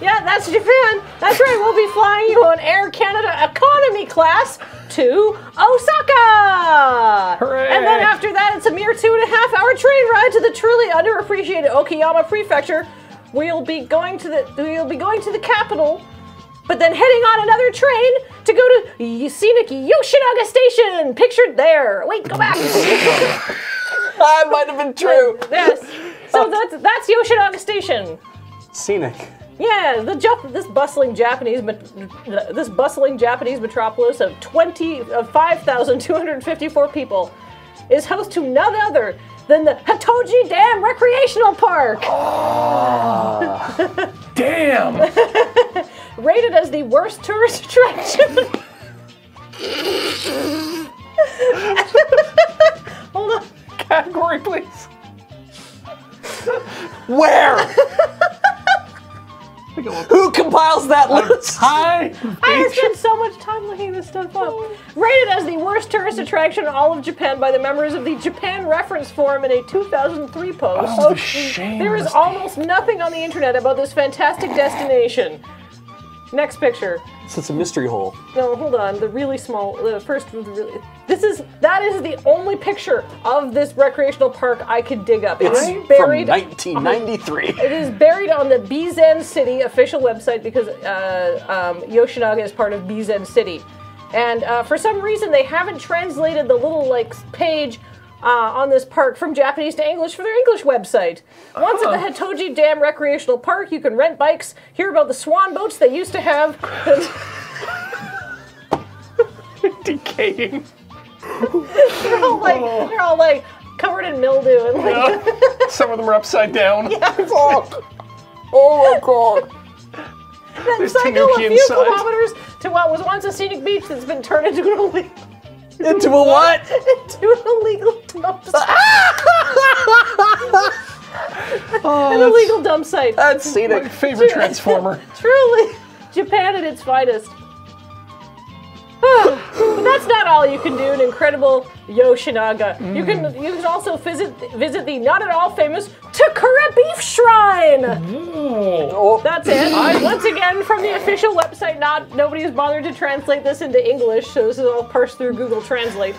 Yeah, that's Japan. That's right. We'll be flying you on Air Canada economy class to Osaka. Hooray. And then after that, it's a mere 2.5-hour train ride to the truly underappreciated Okayama Prefecture. We'll be going to the capital, but then heading on another train to go to scenic Yoshinaga Station, pictured there. Wait, go back. That might have been true. Yes. So that's Yoshinaga Station. Scenic. Yeah, this bustling Japanese metropolis of 5,254 people is host to none other than the Hatoji Dam Recreational Park. Damn. Rated as the worst tourist attraction. Hold on. Category, please. Where? Who compiles that list? Hi. I have spent so much time looking this stuff up. Rated as the worst tourist attraction in all of Japan by the members of the Japan Reference Forum in a 2003 post. Oh, the shame. There is almost nothing on the internet about this fantastic destination. Next picture. So it's a mystery hole. No, hold on. The really small, the first, that is the only picture of this recreational park I could dig up. It's It's buried. from 1993. It is buried on the Bizen City official website because Yoshinaga is part of Bizen City. And for some reason, they haven't translated the little page on this park from Japanese to English for their English website. Once at the Hatoji Dam Recreational Park, you can rent bikes, hear about the swan boats they used to have. Decaying. They're all like covered in mildew and like. Some of them are upside down. Oh my god. Then There's cycle a tanuki few inside. kilometers to what was once a scenic beach that's been turned into an illegal. Into a what? Into an illegal dump site. An illegal dump site. That's scenic. My favorite Transformer. Truly, Japan at its finest. But that's not all you can do in incredible Yoshinaga. You can also visit the not at all famous Takura Beef Shrine. That's it. Once again, from the official website, nobody has bothered to translate this into English, so this is all parsed through Google Translate.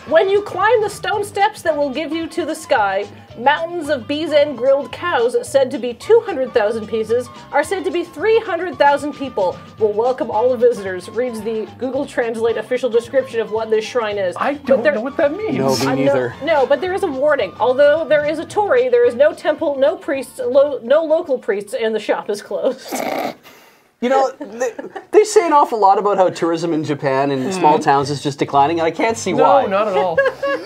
When you climb the stone steps that will give you to the sky, mountains of Bizen grilled cows said to be 200,000 pieces are said to be 300,000 people will welcome all the visitors, reads the Google Translate official description of what this shrine is. I don't know what that means. No, me neither. No, but there is a warning. Although there is a torii, there is no temple, no priests, no local priests, and the shop is closed. You know, they say an awful lot about how tourism in Japan and small towns is just declining, and I can't see why. No, not at all.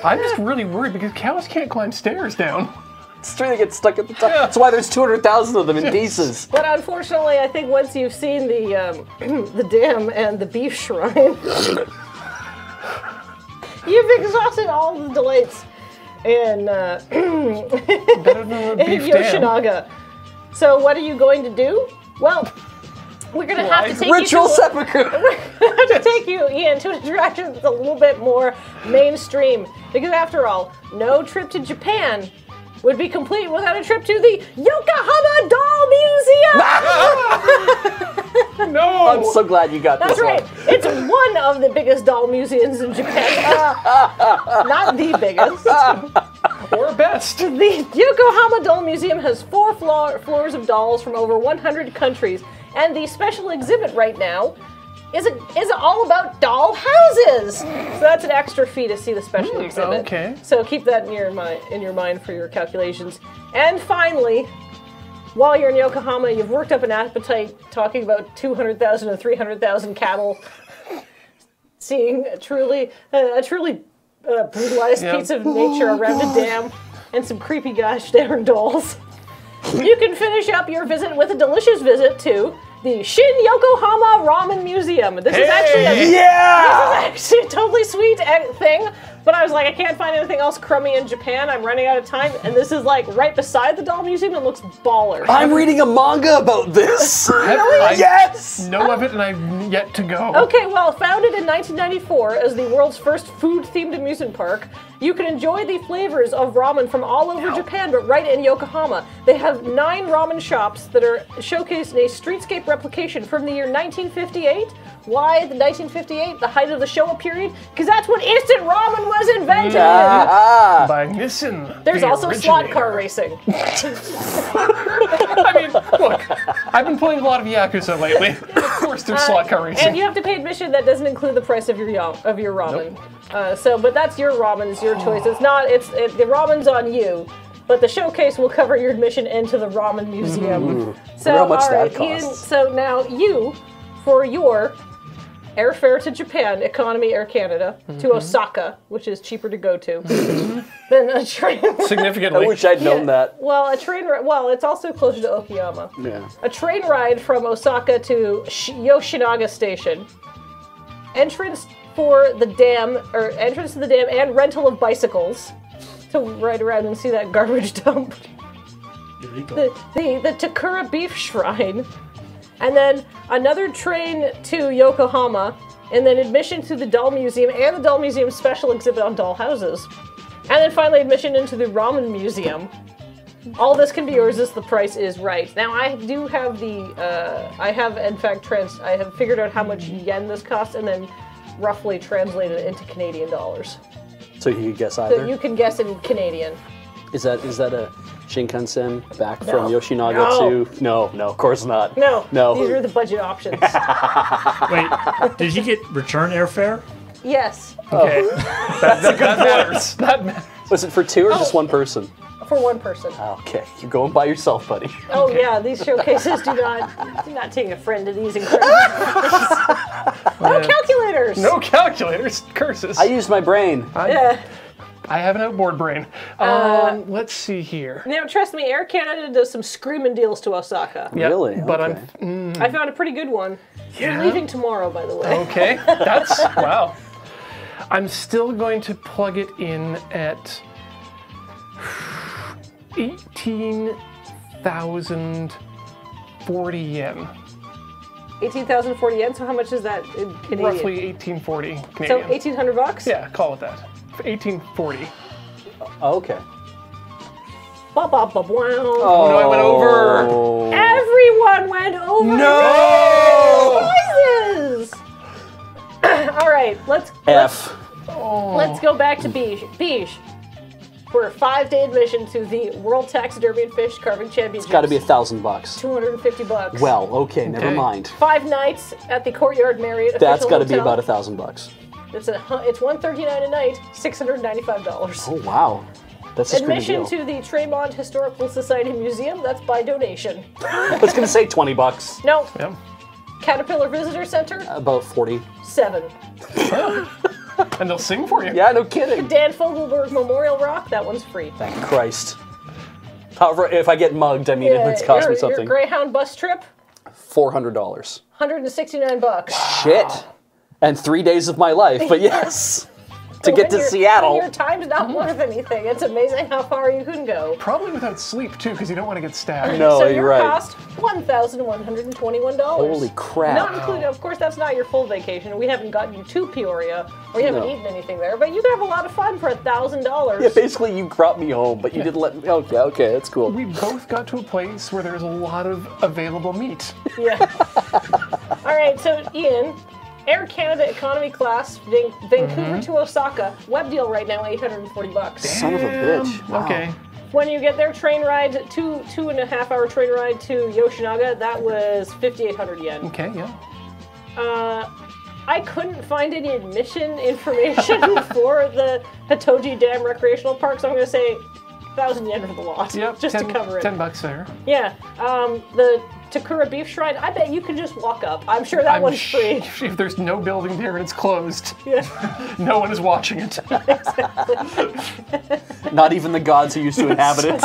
I'm just really worried because cows can't climb stairs down. It's true, they get stuck at the top. That's why there's 200,000 of them in pieces. But unfortunately, I think once you've seen the the dam and the beef shrine, you've exhausted all the delights in Yoshinaga. So what are you going to do? Well, we're going to have to take Ritual seppuku. We're going to take you, Ian, to a direction that's a little bit more mainstream. Because after all, no trip to Japan would be complete without a trip to the Yokohama Doll Museum! No! I'm so glad you got That's this right. one. It's one of the biggest doll museums in Japan. Not the biggest. Or best. The Yokohama Doll Museum has 4 floors of dolls from over 100 countries. And the special exhibit right now is all about doll houses. So that's an extra fee to see the special exhibit. Okay. So keep that in your mind for your calculations. And finally, while you're in Yokohama, you've worked up an appetite talking about 200,000 and 300,000 cattle, seeing a truly brutalized piece of nature around a dam, and some creepy gosh darn dolls. You can finish up your visit with a delicious visit to the Shin Yokohama Ramen Museum. This is actually a totally sweet thing, but I was like, I can't find anything else crummy in Japan. I'm running out of time, and this is like right beside the doll museum. It looks baller. I'm reading a manga about this. Really? Yes! Know of it, and I've yet to go. Okay, well, founded in 1994 as the world's first food-themed amusement park, you can enjoy the flavors of ramen from all over Japan, but right in Yokohama. They have 9 ramen shops that are showcasing a streetscape replication from the year 1958. Why the 1958, the height of the Showa period? Because that's when instant ramen was invented! By Nissan. There's the also originator. slot car racing. I mean, look, I've been playing a lot of Yakuza lately. Of course there's slot car racing. And you have to pay admission that doesn't include the price of your ramen. But that's your ramen, it's your choice. It's not, the ramen's on you, but the showcase will cover your admission into the ramen museum. So, how much all right, that costs. Ian, so now you, for your airfare to Japan, Economy Air Canada, to Osaka, which is cheaper to go to, than a train. Significantly. I wish I'd known that. Well, it's also closer to Okayama. Yeah. A train ride from Osaka to Yoshinaga Station. Entrance to the dam, and rental of bicycles to ride around and see that garbage dump. Illegal. The Takura Beef Shrine. And then another train to Yokohama, and then admission to the Doll Museum and the Doll Museum special exhibit on doll houses. And then finally admission into the Ramen Museum. All this can be yours if the price is right. Now I do have I have figured out how much yen this costs and then roughly translated it into Canadian dollars. So you could guess either? So you can guess in Canadian. Is that a Shinkansen back from Yoshinaga to... No, of course not. No. No. These are the budget options. Wait, did he get return airfare? Yes. Okay. That matters. That matters. Was it for 2 or just 1 person? For 1 person. Okay, you're going by yourself, buddy. Oh yeah, these showcases do not take a friend to these incredible No calculators! No calculators. Curses. I used my brain. Yeah. I have an outboard brain. Let's see here. Now, trust me, Air Canada does some screaming deals to Osaka. Yep, Really? But Okay. I found a pretty good one. Yeah? We're leaving tomorrow, by the way. Okay, that's, wow. I'm still going to plug it in at 18,040 yen. 18,040 yen. So how much is that in Canadian? Roughly 1840 Canadian. So 1,800 bucks. Yeah, call it that. 1840. Okay. Bop, bop, bop, wow. Oh no, I went over. Everyone went over. No! Noises. All right, let's go back to Beige. Beige. For a 5-day admission to the World Taxidermy and Fish Carving Championships. It's got to be $1,000. 250 bucks. Well, okay, never mind. 5 nights at the Courtyard Marriott. That's got to be hotel. about $1,000. It's $139 a night, $695. Oh wow, that's a screaming Admission deal. to the Tremont Historical Society Museum. That's by donation. I was gonna say $20. No. Yep. Caterpillar Visitor Center. About 40. 7. And they'll sing for you. Yeah, no kidding. Dan Fogelberg Memorial Rock. That one's free. Thank Christ. However, if I get mugged, I mean, it's cost me something. Your Greyhound bus trip. $400. 169 bucks. Shit. And 3 days of my life, but yes. To get to Seattle. Your time's not worth anything. It's amazing how far you can go. Probably without sleep too, because you don't want to get stabbed. No, so you're your right. cost $1,121. Holy crap. Not including, of course, that's not your full vacation. We haven't gotten you to Peoria, or you haven't eaten anything there, but you can have a lot of fun for $1,000. Yeah, basically you brought me home, but you didn't let me. Okay, that's cool. We both got to a place where there's a lot of available meat. Yeah. All right, so Ian, Air Canada economy class, Vancouver to Osaka, web deal right now, $840. Son of a bitch. Wow. Okay. When you get their train ride, 2.5 hour train ride to Yoshinaga, that was 5,800 yen. Okay, yeah. I couldn't find any admission information for the Hitoji Dam Recreational Park, so I'm going to say 1,000 yen for the lot, Yep, just to cover it. $10 there. Yeah, the Takura Beef Shrine, I bet you can just walk up. I'm sure that one's free. If there's no building there and it's closed, Yeah. no one is watching it. Not even the gods who used to inhabit it.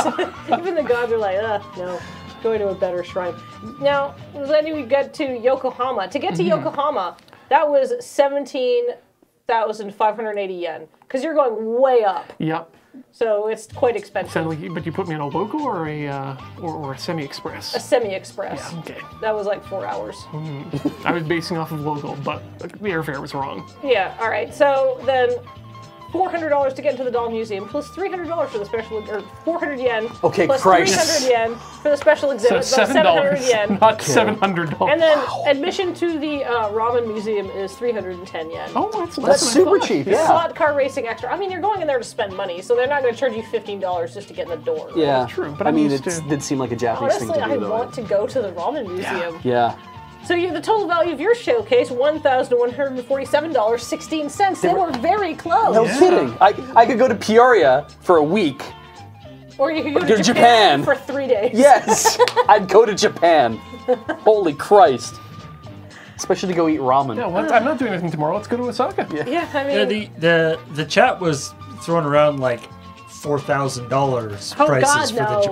Even the gods are like, no, going to a better shrine. Now, then we get to Yokohama. To get to Yokohama, that was 17,580 yen, because you're going way up. Yep. So it's quite expensive. So, but you put me on a local or a semi-express? A semi-express. Yeah, okay. That was like 4 hours. I was basing off of local, but the airfare was wrong. Yeah, all right. So then $400 to get into the doll museum, plus $300 for the special, or 400 yen. Okay, plus Christ. 300 yen for the special exhibit. So That's $700 yen. not $700. And then admission to the ramen museum is 310 yen. Oh, That's super cheap, yeah. Slot car racing extra. I mean, you're going in there to spend money, so they're not going to charge you $15 just to get in the door. Yeah, True, but I I'm mean, used it to- did seem like a Japanese Honestly, thing to I do, though. want to go to the ramen museum. Yeah. So the total value of your showcase, $1,147.16. They were very close. No kidding. I could go to Peoria for a week. Or you could go Go to to Japan Japan. for 3 days. Yes, I'd go to Japan. Holy Christ. Especially to go eat ramen. Yeah, I'm not doing anything tomorrow. Let's go to Osaka. Yeah, I mean, The chat was throwing around like $4,000 Oh, prices God, for no. the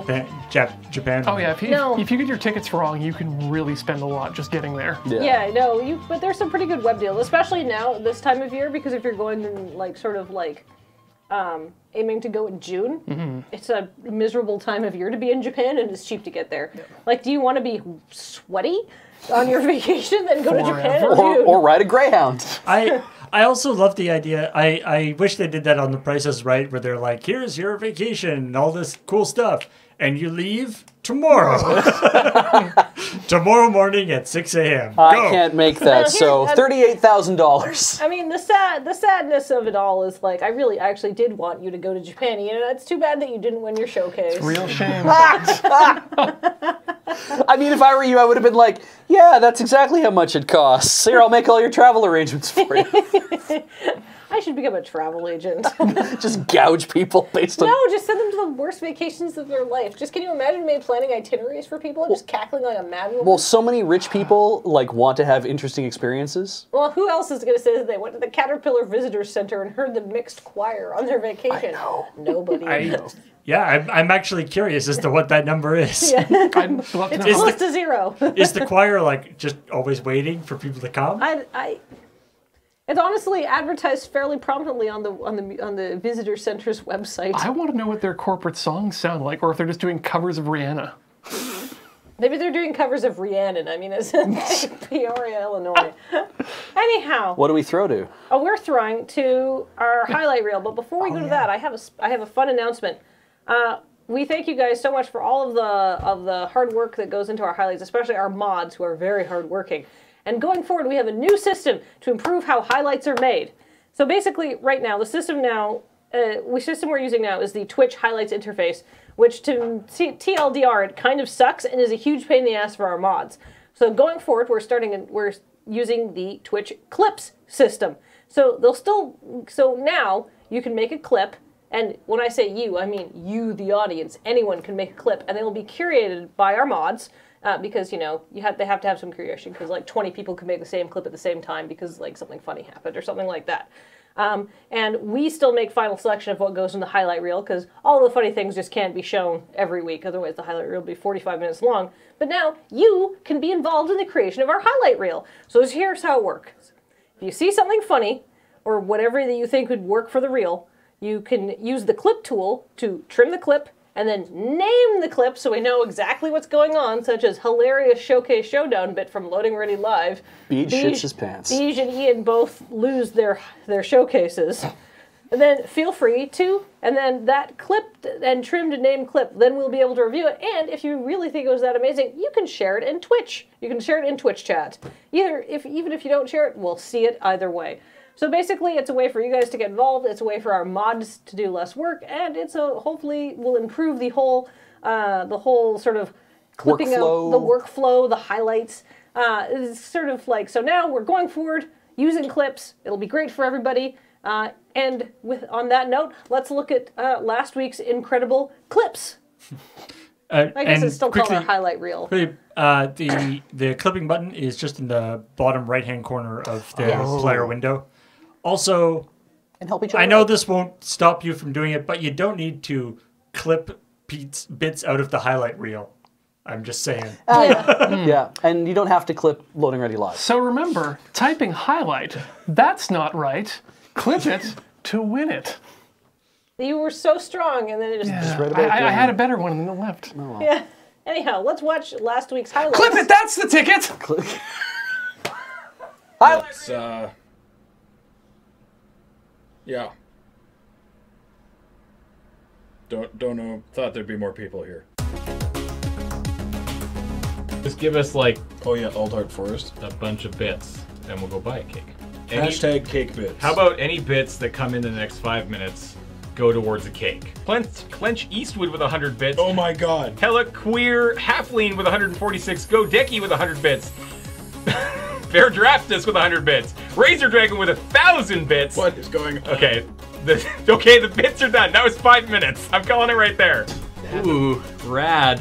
Japan. Oh yeah, No. if you get your tickets wrong, you can really spend a lot just getting there. yeah, no, but there's some pretty good web deals, especially now this time of year, because if you're going in aiming to go in June, it's a miserable time of year to be in Japan, and it's cheap to get there. Like, do you want to be sweaty on your vacation, then go to Japan in June? Or ride a Greyhound. I also love the idea. I wish they did that on The Price is Right, where they're like, here's your vacation and all this cool stuff, and you leave tomorrow. Tomorrow morning at 6 a.m. I Go. can't make that, so $38,000. I mean, the sadness of it all is like, I actually did want you to go to Japan, Ian. It's too bad that you didn't win your showcase. Real shame. I mean, if I were you, I would have been like, yeah, that's exactly how much it costs. Here, I'll make all your travel arrangements for you. I should become a travel agent. Just gouge people based on... No, just send them to the worst vacations of their life. Just can you imagine me planning itineraries for people and just cackling like a mad woman? Well, so many rich people, want to have interesting experiences. Well, who else is going to say that they went to the Caterpillar Visitor Center and heard the mixed choir on their vacation? I know. Nobody. I'm actually curious as to what that number is. Yeah. I'd love to It's know. close to 0. Is the choir just always waiting for people to come? It's honestly advertised fairly prominently on the visitor center's website. I want to know what their corporate songs sound like, or if they're just doing covers of Rihanna. Maybe they're doing covers of Rhiannon. I mean, it's in Peoria, Illinois. Anyhow. What do we throw to? Oh, we're throwing to our highlight reel. But before we go to that, I have a fun announcement. We thank you guys so much for all of the hard work that goes into our highlights, especially our mods who are very hardworking. And going forward, we have a new system to improve how highlights are made. So basically, right now, the system we're using now is the Twitch highlights interface, which to TLDR, it kind of sucks and is a huge pain in the ass for our mods. So going forward, we're using the Twitch clips system. So now you can make a clip, and when I say you, I mean you, the audience. Anyone can make a clip, and they will be curated by our mods. Because, you know, they have to have some curation, because like 20 people can make the same clip at the same time because like something funny happened or something like that. And we still make final selection of what goes in the highlight reel, because all the funny things just can't be shown every week, otherwise the highlight reel will be 45 minutes long. But now you can be involved in the creation of our highlight reel. So here's how it works. If you see something funny, or whatever that you think would work for the reel, you can use the clip tool to trim the clip, and then name the clip so we know exactly what's going on, such as hilarious showcase showdown bit from LoadingReadyLIve. Beej shits his pants. Beej and Ian both lose their showcases. And then feel free to, and then that clipped and trimmed named clip, then we'll be able to review it. And if you really think it was that amazing, you can share it in Twitch. You can share it in Twitch chat. Even if you don't share it, we'll see it either way. So basically, it's a way for you guys to get involved, it's a way for our mods to do less work, and hopefully will improve the whole sort of clipping out the workflow, the highlights. It's sort of like, so now we're going forward using clips. It'll be great for everybody. And on that note, let's look at last week's incredible clips. I guess it's still called our highlight reel. The clipping button is just in the bottom right-hand corner of the player window. Also, and help each other I know out. this won't stop you from doing it, but you don't need to clip bits out of the highlight reel. I'm just saying. Yeah, and you don't have to clip Loading Ready Live. So remember, typing highlight, that's not right. Clip it to win it. You were so strong, and then it just... Yeah, I had a better one in the left. Oh, well. Yeah. Anyhow, let's watch last week's highlights. Clip it, that's the ticket! Highlights! Yeah. Don't know. Thought there'd be more people here. Just give us like Alt Art Forest. a bunch of bits, and we'll go buy a cake. Hashtag cake bits. How about any bits that come in the next 5 minutes go towards a cake? Clench Eastwood with 100 bits. Oh my god. Hella Queer Halfleen with 146. Go Decky with 100 bits. Fair Draftus with 100 bits. Razor Dragon with 1,000 bits. What is going on? Okay. The bits are done. That was 5 minutes. I'm calling it right there. Ooh, rad.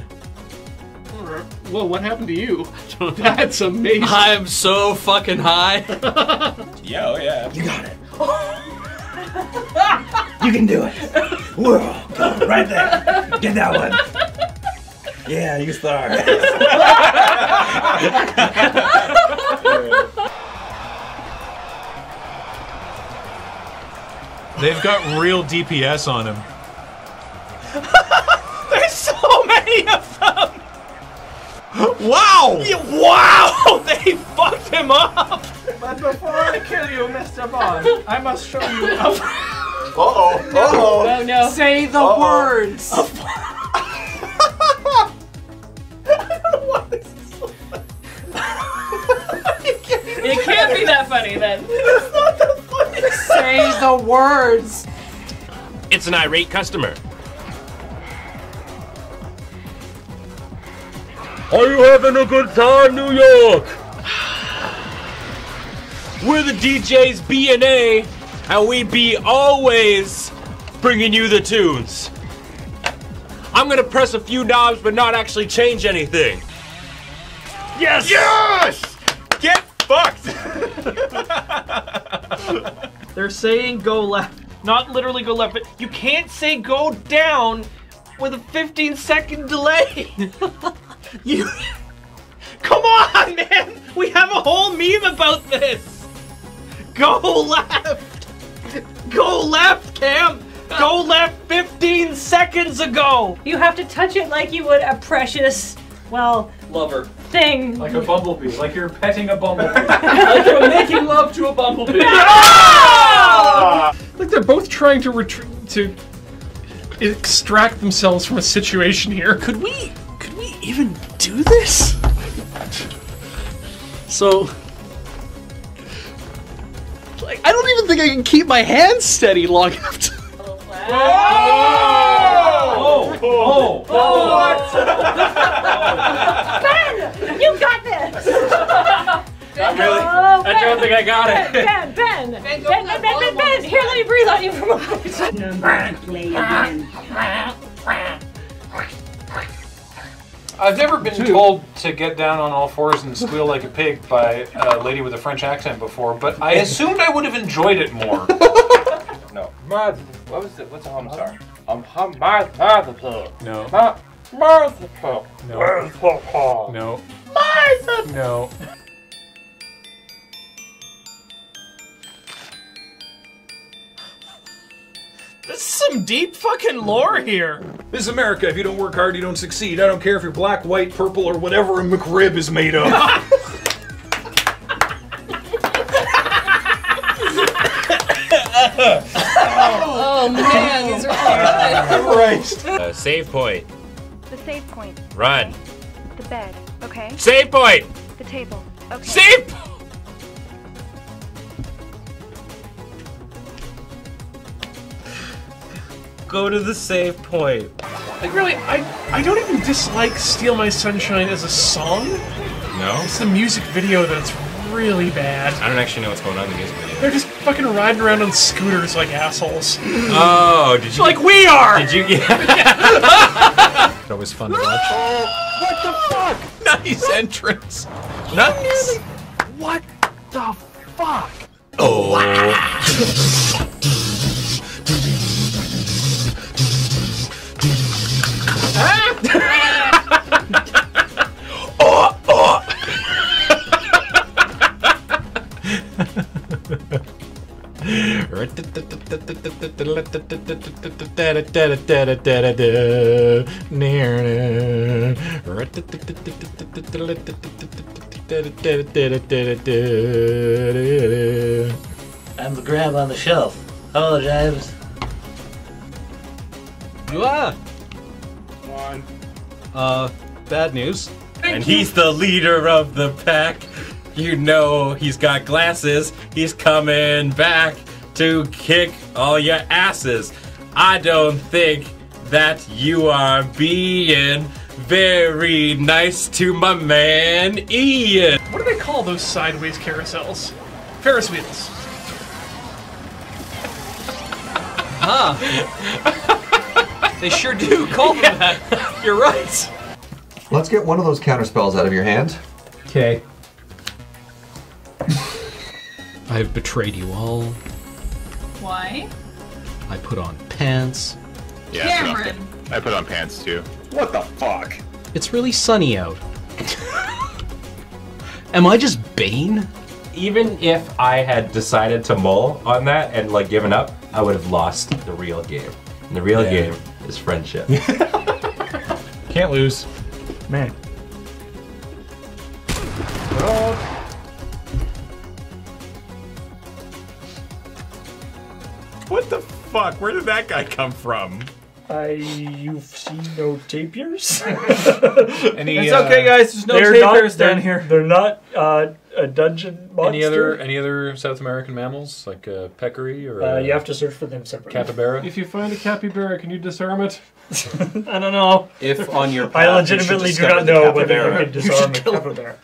Whoa, what happened to you? That's amazing. I am so fucking high. Yeah, oh yeah. You got it. You can do it. Whoa, right there. Get that one. Yeah, you star. They've got real DPS on them. There's so many of them. Wow! Wow! They fucked him up. But before I kill you, Mr. Bond, I must show you. Oh no. Say the words. It can't be that funny then. It's not that funny. Say the words. It's an irate customer. Are you having a good time, New York? We're the DJs B&A, and we be always bringing you the tunes. I'm gonna press a few knobs, but not actually change anything. Yes! Yes! Get fucked! They're saying go left. Not literally go left, but you can't say go down with a 15-second delay. You... Come on, man! We have a whole meme about this! Go left! Go left, Cam! Go left 15 seconds ago! You have to touch it like you would a precious, well, lover thing. Like a bumblebee, like you're petting a bumblebee. Like you're making love to a bumblebee. Like they're both trying to extract themselves from a situation here. Could we even do this? So, like, I don't even think I can keep my hands steady long enough to. Ben, you got this. Really? I don't think I got it. Ben. Here, let me breathe on you for a moment. I've never been told to get down on all fours and squeal like a pig by a lady with a French accent before, but I assumed I would have enjoyed it more. No. What was it? What's a home star? Martha. No. Martha. No. No. No. This is some deep fucking lore here. This is America. If you don't work hard, you don't succeed. I don't care if you're black, white, purple, or whatever a McRib is made of. Oh man, these are all Christ. Save point. The save point. Run. The bed. Okay. Save point. The table. Okay. Save. Go to the save point. Like really, I don't even dislike "Steal My Sunshine" as a song. No. It's the music video that's really bad. I don't actually know what's going on in the music video. They're just fucking riding around on scooters like assholes. Oh, did you? Like we are. Did you get? It's always fun to watch. What the fuck? Nice entrance. Nice. What the fuck? Oh. I'm the grab on the shelf. Apologize. Bad news. And he's the leader of the pack. You know he's got glasses. He's coming back to kick all your asses. I don't think that you are being very nice to my man Ian. What do they call those sideways carousels? Ferris wheels. They sure do call them that. You're right. Let's get one of those counterspells out of your hand. Okay. I've betrayed you all. Why? I put on pants. Cameron. I put on pants too. What the fuck? It's really sunny out. Am I just Bane? Even if I had decided to mull on that and like given up, I would have lost the real game. And the real game is friendship. Can't lose. Man. What the fuck? Where did that guy come from? You've seen no tapirs? It's okay, guys. There's no tapirs down here. They're not a dungeon monster. Any other South American mammals like peccary or? You have to search for them separately. Capybara. If you find a capybara, can you disarm it? I don't know. If on your path, I legitimately do not know whether you can disarm a capybara.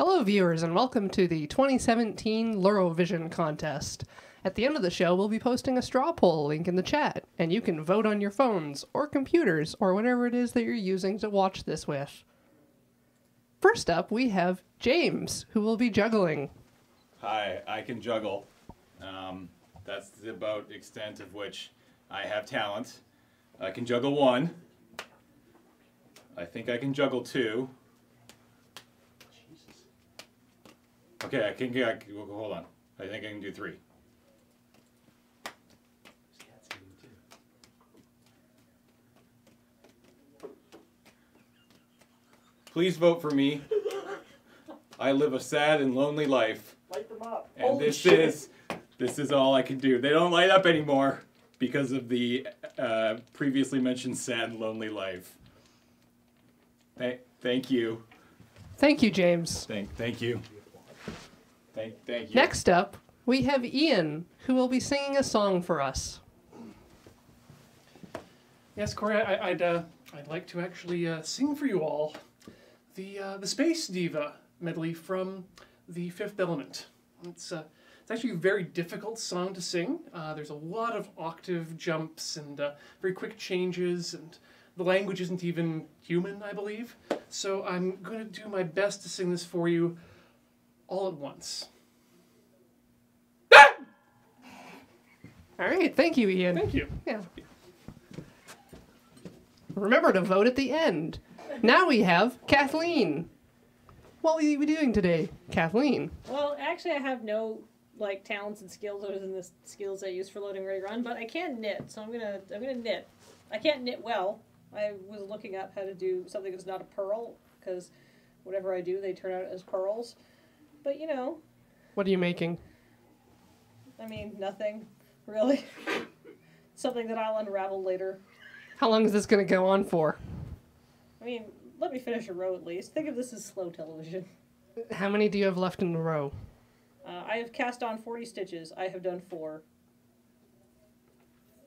Hello, viewers, and welcome to the 2017 LRROVision contest. At the end of the show, we'll be posting a straw poll link in the chat, and you can vote on your phones or computers or whatever it is that you're using to watch this with. First up, we have James, who will be juggling. Hi, I can juggle. That's the about extent of which I have talent. I can juggle 1. I think I can juggle 2. Okay, hold on. I think I can do 3. Please vote for me. I live a sad and lonely life. Light them up. And Holy this shit. is all I can do. They don't light up anymore because of the previously mentioned sad and lonely life. Thank you. Thank you, James. Thank you. Thank you. Next up, we have Ian, who will be singing a song for us. Yes, Corey, I'd like to actually sing for you all the Space Diva medley from The Fifth Element. It's actually a very difficult song to sing. There's a lot of octave jumps and very quick changes, and the language isn't even human, I believe. So I'm going to do my best to sing this for you all at once. All right, thank you, Ian. Thank you. Yeah. Remember to vote at the end. Now we have Kathleen. What will you be doing today, Kathleen? Well, actually, I have no talents and skills other than the skills I use for LoadingReadyRun, but I can knit, so I'm gonna knit. I can't knit well. I was looking up how to do something that's not a purl, because whatever I do, they turn out as pearls. But you know. What are you making? I mean, nothing really. Something that I'll unravel later. How long is this going to go on for? I mean, let me finish a row at least. Think of this as slow television. How many do you have left in the row? I have cast on 40 stitches. I have done 4.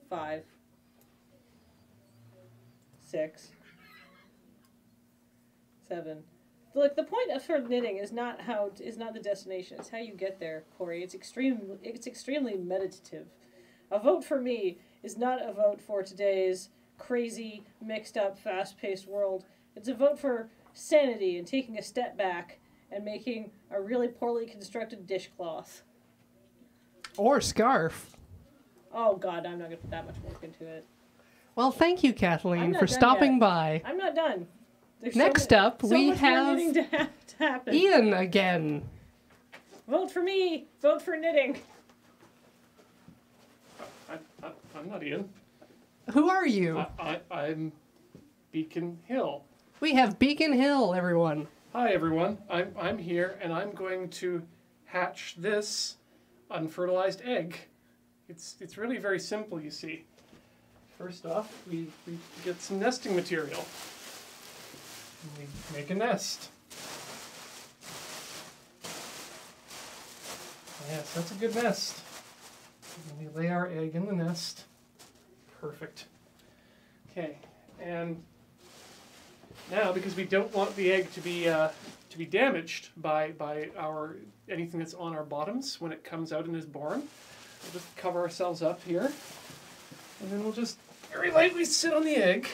5. 6. 7. Look, the point of knitting is not the destination. It's how you get there, Corey. It's extremely meditative. A vote for me is not a vote for today's crazy, mixed up, fast-paced world. It's a vote for sanity and taking a step back and making a really poorly constructed dishcloth. Or scarf. Oh God, I'm not going to put that much work into it. Well, thank you, Kathleen, not for done stopping yet. by. I'm not done. There's Next up, so we much more have knitting to happen. Ian again. Vote for me. Vote for knitting. I'm not Ian. Who are you? I'm Beacon Hill. We have Beacon Hill, everyone. Hi, everyone. I'm here, and I'm going to hatch this unfertilized egg. It's really very simple, you see. First off, we get some nesting material. And we make a nest. Yes, that's a good nest. And we lay our egg in the nest. Perfect. Okay, and now because we don't want the egg to be damaged by anything that's on our bottoms when it comes out and is born, we'll just cover ourselves up here, and then we'll just very lightly sit on the egg,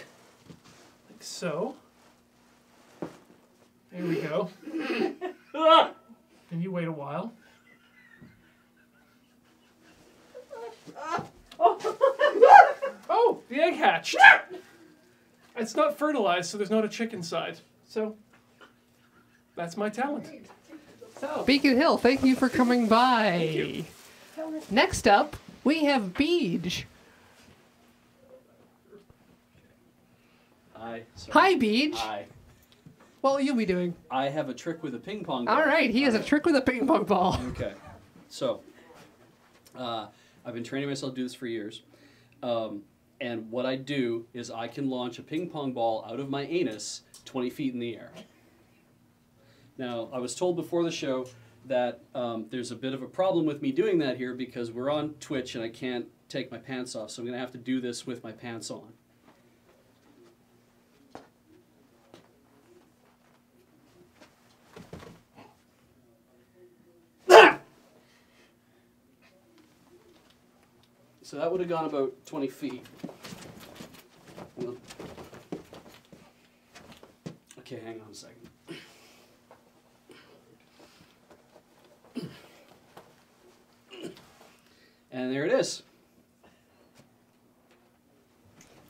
like so. There we go. And you wait a while. Oh, the egg hatched. It's not fertilized, so there's not a chick inside. So, that's my talent. So, Beacon Hill, thank you for coming by. Thank you. Next up, we have Beej. Hi. Sorry. Hi, Beej. Hi. What will you be doing? I have a trick with a ping pong ball. All right, he has a trick with a ping pong ball. Okay. So, I've been training myself to do this for years. And what I do is I can launch a ping pong ball out of my anus 20 feet in the air. Now, I was told before the show that there's a bit of a problem with me doing that here because we're on Twitch and I can't take my pants off, so I'm going to have to do this with my pants on. So that would have gone about 20 feet. Okay, hang on a second. And there it is.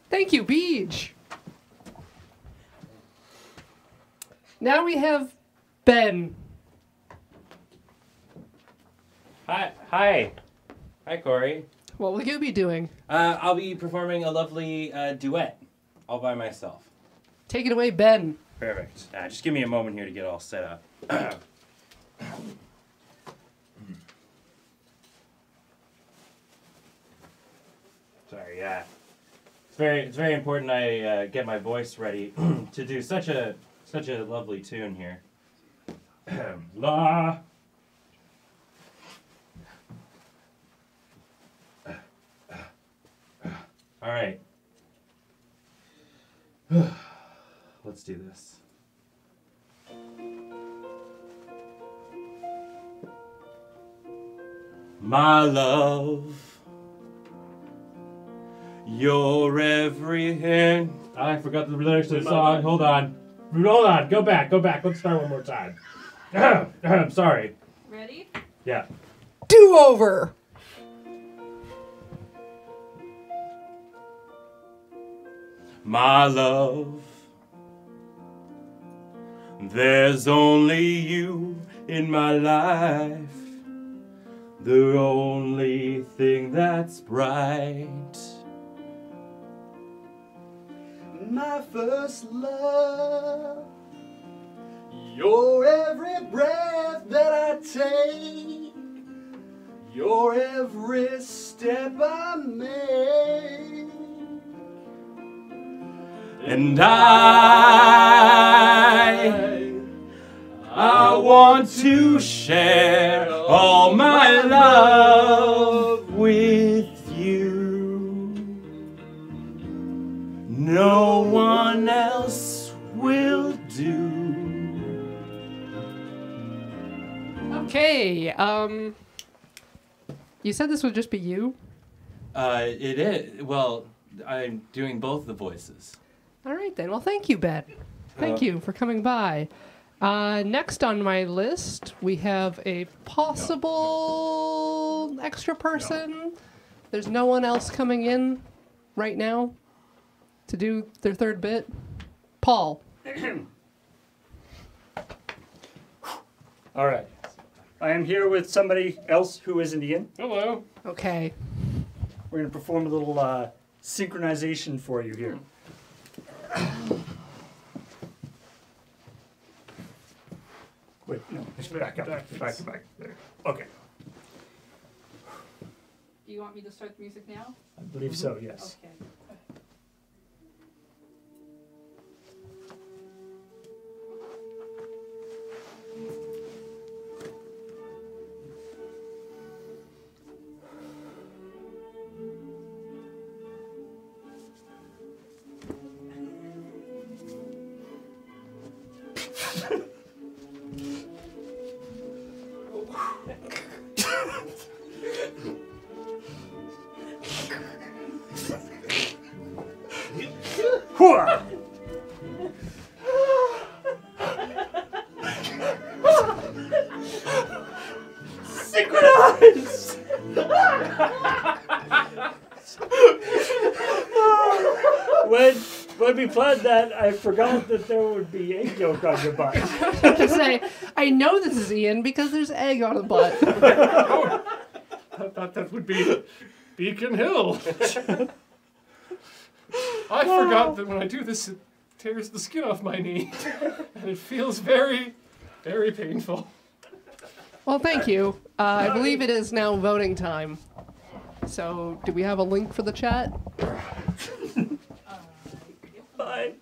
Thank you, Beej. Now we have Ben. Hi, Corey. What will you be doing? I'll be performing a lovely duet, all by myself. Take it away, Ben. Perfect. Just give me a moment here to get all set up. Sorry, yeah. It's very important I get my voice ready to do such a lovely tune here. La. All right. Let's do this. My love, your every hand. I forgot the lyrics to the song. Hold on. Go back. Let's start one more time. I'm sorry. Ready? Yeah. Do-over. My love, there's only you in my life, the only thing that's bright. My first love, your every breath that I take, your every step I make. And I want to share all my love with you. No one else will do. Okay, you said this would just be you? It is. Well, I'm doing both the voices. All right, then. Well, thank you, Ben. Thank you for coming by. Next on my list, we have a possible extra person. There's no one else coming in right now to do their third bit. Paul. All right. I am here with somebody else who isn't Ian. Hello. Okay. We're going to perform a little synchronization for you here. Wait, no, back up. Back. There. Okay. Do you want me to start the music now? I believe so, yes. Okay. Synchronized! When we planned that, I forgot that there would be egg yolk on your butt. I was going to say, I know this is Ian because there's egg on the butt. I thought that would be Beacon Hill. I forgot that when I do this, it tears the skin off my knee. And it feels very, very painful. Well, thank you. I believe it is now voting time. So, do we have a link for the chat? Fine.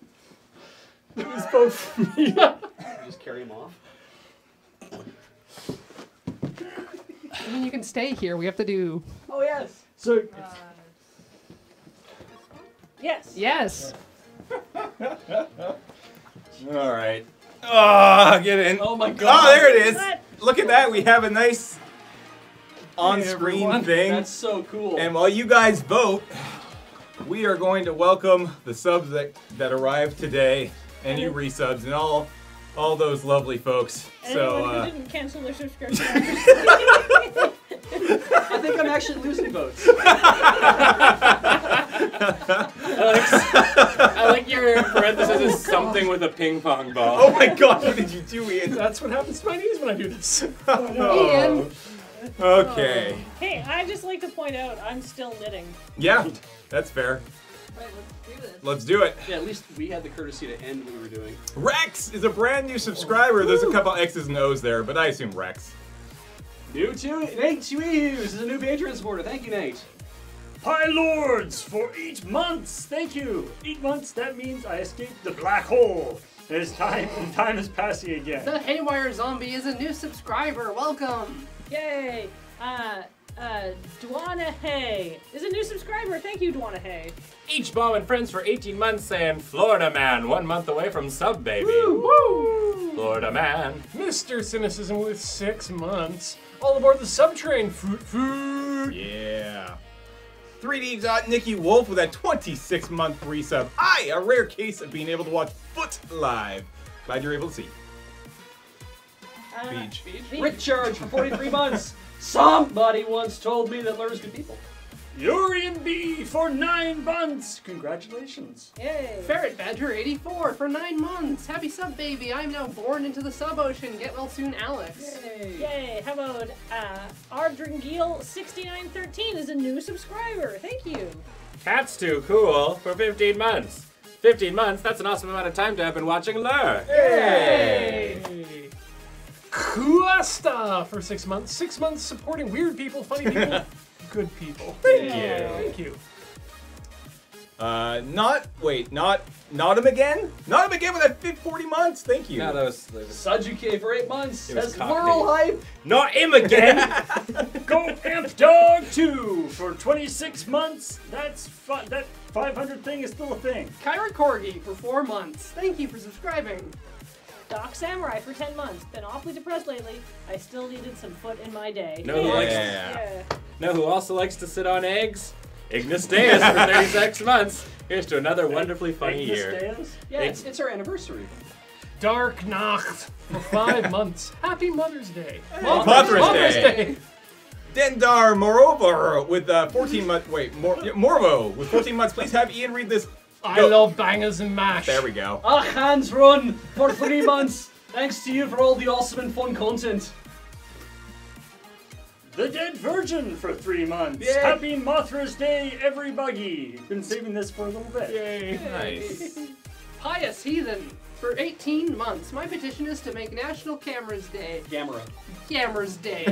Please vote for me. Just carry him off. I mean, you can stay here. We have to do... Oh, yes. So... Yes. Yes. All right. Oh, get in. Oh my God. Oh, there it is. Look at that. We have a nice on-screen thing. That's so cool. And while you guys vote, we are going to welcome the subs that arrived today, and you resubs, and all those lovely folks. Anyone who didn't cancel their subscription. I think I'm actually losing votes. I like your parenthesis is something with a ping pong ball. Oh my god, what did you do, Ian? That's what happens to my knees when I do this. Ian. Okay. Hey, I just like to point out I'm still knitting. Yeah, that's fair. Right, let's do this. Let's do it. Yeah, at least we had the courtesy to end what we were doing. Rex is a brand new subscriber. There's a couple X's and O's there, but I assume Rex. Nate Hughes is a new patron supporter. Thank you, Nate. Hi, Lords, for 8 months. Thank you. 8 months, that means I escaped the black hole. It's time, and time is passing again. The Haywire Zombie is a new subscriber. Welcome. Yay! Dwana Hay is a new subscriber. Thank you, Dwana Hay. Each Bomb and Friends for 18 months and Florida Man 1 month away from sub baby. Woo! Florida Man. Mr. Cynicism with 6 months. All aboard the subtrain. Food. Yeah. 3D Nikki Wolf with a 26-month resub. A rare case of being able to watch Foot live. Glad you're able to see. Beach. Rick Charge for 43 months. Somebody once told me that LRR's good people. Urian B for 9 months. Congratulations. Yay. Ferret Badger 84 for 9 months. Happy sub, baby. I'm now born into the sub ocean. Get well soon, Alex. Yay. How about Ardringeel 6913 is a new subscriber. Thank you. Cat's Too Cool for 15 months. 15 months, that's an awesome amount of time to have been watching LRR. Yay! Kuasta for 6 months. 6 months supporting weird people, funny people, good people. Thank you. Thank you. Not him again? Not him again with that 40 months? Thank you. No, that was Sajuke for 8 months. It was That's Cockney. Whirl Hype. Not him again. Go Amp Dog 2 for 26 months. That's that 500 thing is still a thing. Kyra Corgi for 4 months. Thank you for subscribing. Doc Samurai for 10 months. Been awfully depressed lately. I still needed some foot in my day. Know who also likes to sit on eggs? Ignis Deus for 36 months. Here's to another wonderfully funny year. Yeah, it's our anniversary. Dark Nacht for 5 months. Happy Mother's Day. Mother's Day. Dendar Morovo with 14 months. Wait, Morvo with 14 months. Please have Ian read this. I love bangers and mash. There we go. Hands Run for 3 months. Thanks to you for all the awesome and fun content. The Dead Virgin for 3 months. Yay. Happy Mothra's Day, everybody. Been saving this for a little bit. Yay. Nice. Pious Heathen for 18 months. My petition is to make National Cameras Day. Cameras Day.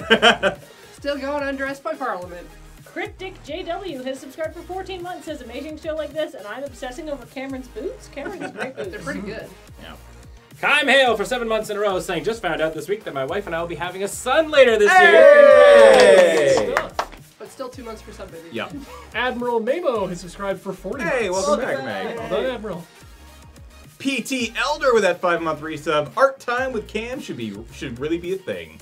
Still going undressed by Parliament. Cryptic JW has subscribed for 14 months. Says amazing show like this, and I'm obsessing over Cameron's boots. Cameron has great boots. They're pretty good. Yeah. Kime Hale for 7 months in a row saying, just found out this week that my wife and I will be having a son later this year. But still 2 months for sub, baby. Yeah. Admiral Mamo has subscribed for 40 months. Hey, welcome back, Meg. Well done, Admiral. PT Elder with that 5-month resub. Art time with Cam should really be a thing.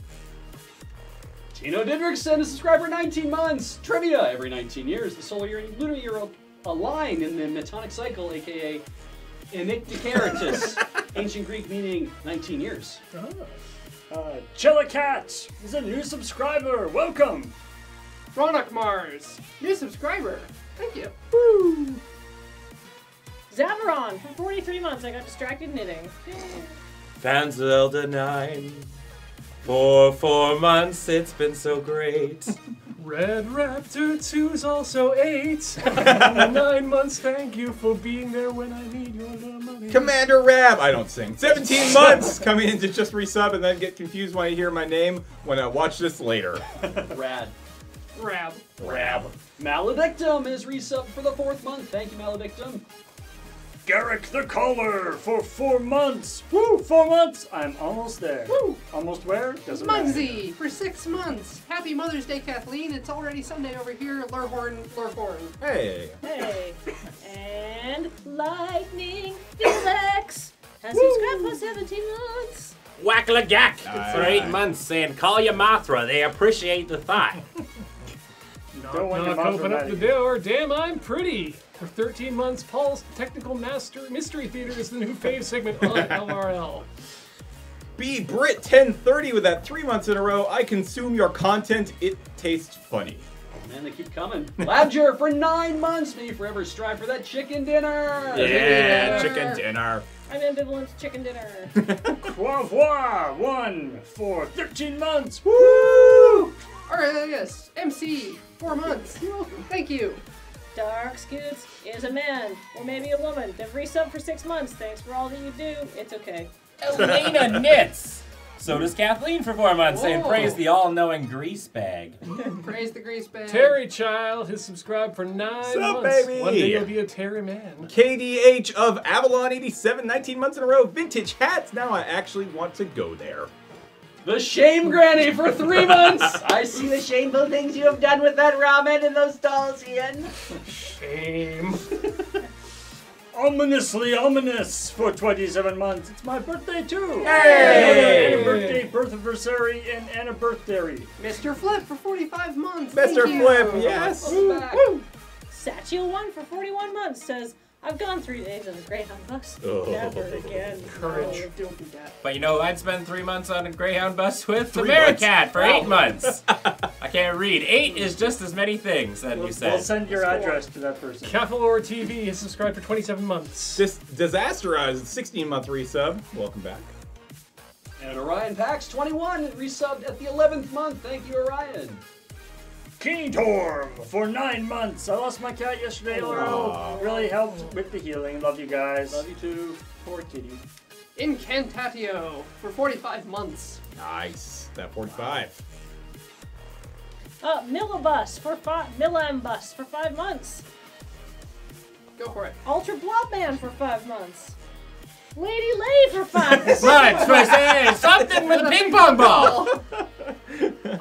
Tino Didrikson, a subscriber, 19 months. Trivia, every 19 years, the solar year and lunar year align in the Metonic cycle, aka Enicticaratus, ancient Greek meaning 19 years. Chillacat is a new subscriber. Welcome. Ronak Mars, new subscriber. Thank you. Woo! Zamaron for 43 months. I got distracted knitting. Fans of Elder 9. For 4 months, it's been so great. Red Raptor 2's also 8. 9 months, thank you for being there when I need your money. Commander Rab, I don't sing. 17 months coming in to just resub and then get confused when I hear my name when I watch this later. Rad. Rab. Maledictum is resubbed for the 4th month. Thank you, Maledictum. Garrick the Caller for 4 months. Woo, 4 months. I'm almost there. Woo. Almost where? Doesn't matter. Mugsy for 6 months. Happy Mother's Day, Kathleen. It's already Sunday over here. Lurhorn. Hey. Hey. And Lightning Felix has subscribed for 17 months. Wackalagak for 8 months saying, call you Mothra. They appreciate the thought. Don't want your Knock, mom open to up the door. Damn, I'm pretty. For 13 months, Paul's Technical Master Mystery Theater is the new fave segment on LRL. B Brit 1030 with that 3 months in a row. I consume your content. It tastes funny. Man, they keep coming. Labjer for 9 months. May you forever strive for that chicken dinner. Yeah, chicken dinner. I'm ambivalent to chicken dinner. Au revoir, 1 for 13 months. Woo! Alright, yes. MC, 4 months. Thank you. Dark Scoots is a man, or maybe a woman. They've resub for 6 months. Thanks for all that you do. It's okay. Elena Knits. So does Kathleen for 4 months, saying Whoa. praise the all-knowing grease bag. Praise the grease bag. Terry Child has subscribed for 9 Sup, months. baby? One day you'll be a Terry man. KDH of Avalon 87, 19 months in a row. Vintage hats. Now I actually want to go there. The Shame Granny for 3 months. I see the shameful things you have done with that ramen and those dolls, Ian. Shame. Ominously ominous for 27 months. It's my birthday too. Hey! Anna birthday, birthiversary, and Anna birthday. Mr. Flip for 45 months. Mr. Thank you. Flip, yes. Welcome back. Satchel1 for 41 months says, I've gone 3 days on a Greyhound bus. Oh. Never again. Courage. Oh, don't do that. But you know, I'd spend 3 months on a Greyhound bus with 3 Americat for months? 8 months. I can't read. 8 is just as many things that you We'll said. send your address to that person. askLRR TV has subscribed for 27 months. This Disasterized 16-month resub. Welcome back. And Orion Pax 21 resubbed at the 11th month. Thank you, Orion. Kingtorm for 9 months. I lost my cat yesterday, Laurel. Really helped with the healing. Love you guys. Love you too. Poor kitty. Incantatio for 45 months. Nice. That 45. Millibus for Millambus for 5 months. Go for it. Ultra Blobman for 5 months. Lady Lay for 5 months. Months for saying something with a ping pong ball.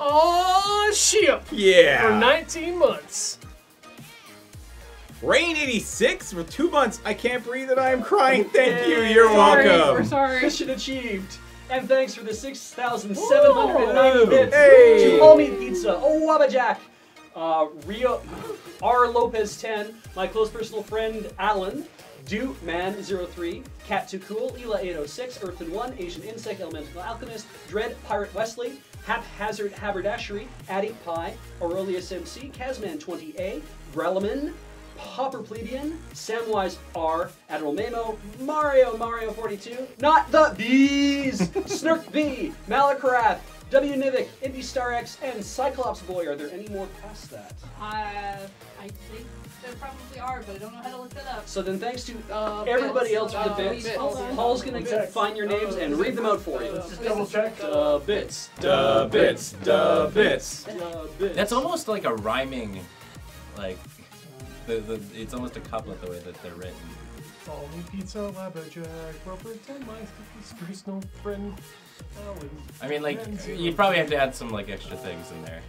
Oh, ship. Yeah. For 19 months. Rain 86 for 2 months. I can't breathe and I am crying. Thank you. Yay. You're Sorry, welcome. we're sorry. Mission achieved. And thanks for the 6,790 bits Hey. to All Meat Pizza, Wabajack, Rio, R. Lopez 10, my close personal friend Alan, Do Man 03, Cat Too Cool, Ela 806, Earthen 1, Asian Insect, Elemental Alchemist, Dread Pirate Wesley, Haphazard Haberdashery, Addy Pie, Aurelius MC, Kazman 20A, Grelliman, Popper Plebeian, Samwise R, Admiral Mamo, Mario 42, Not the Bees, Snurk B, Malakarath, W Nivik, Indie Star X, and Cyclops Boy. Are there any more past that? I think there probably are, but I don't know how to look that up. So then thanks to everybody else for the bits. Paul's going to find your names and read them out for you. Just double check. Bits. Duh bits. Duh bits. Bits. That's almost like a rhyming, like, it's almost a couplet the way that they're written. All Meat Pizza, Wabajack, Roper 10, my personal friend Alan. I mean, like, you'd probably have to add some, like, extra things in there.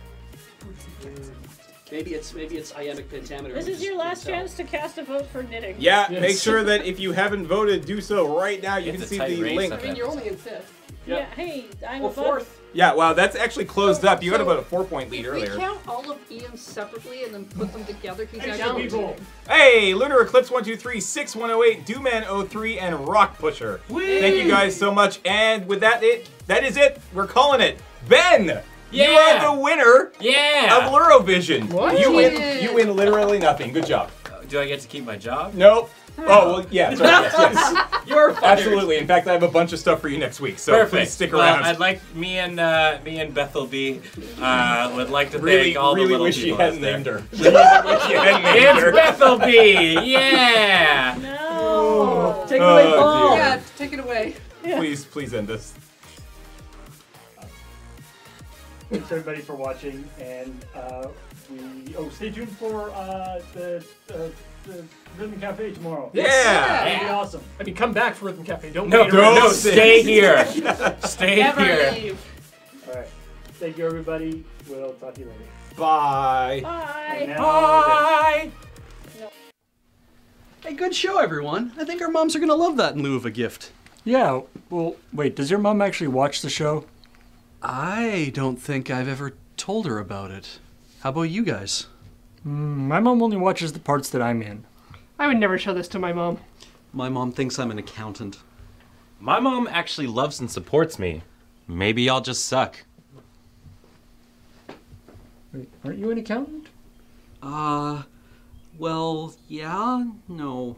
Maybe it's iambic pentameter. This is your last chance to cast a vote for knitting. Yeah, Yes. make sure that if you haven't voted, do so right now. You It's can a see tight the race link. I mean, you're only in 5th. Yeah, hey, I'm Well, above. 4th. Yeah, wow, that's actually closed up. You got So, about a 4-point lead If we earlier. count all of Ian's separately and then put them together, he's Extra actually people. Hey, Lunar Eclipse 123, 6108, Dooman 03, and Rock Pusher. Thank you guys so much. And with that is it. We're calling it. Ben! You are the winner of LRROVision. What? You win literally nothing. Good job. Do I get to keep my job? Nope. Oh, well, yeah, sorry, yes. You're fired. Absolutely. In fact, I have a bunch of stuff for you next week, so Perfect. please stick Well, around. I'd like me and Bethel B would like to really, thank all the really little wish you people hadn't out there. named her. Really wish you hadn't named It's her. Bethel B. Yeah. No. Take it away, Oh, Paul. dear. Yeah, take it away. Please end this. Thanks everybody for watching, and stay tuned for the Rhythm Cafe tomorrow. Yeah. That'd be awesome. I mean, come back for Rhythm Cafe. Don't No, wait around. no, stay here. Stay Never here. leave. All right. Thank you, everybody. We'll talk to you later. Bye. Bye. And now- Bye. Hey, good show, everyone. I think our moms are going to love that in lieu of a gift. Yeah. Well, wait. Does your mom actually watch the show? I don't think I've ever told her about it. How about you guys? My mom only watches the parts that I'm in. I would never show this to my mom. My mom thinks I'm an accountant. My mom actually loves and supports me. Maybe I'll just suck. Wait, aren't you an accountant? Well, yeah, no.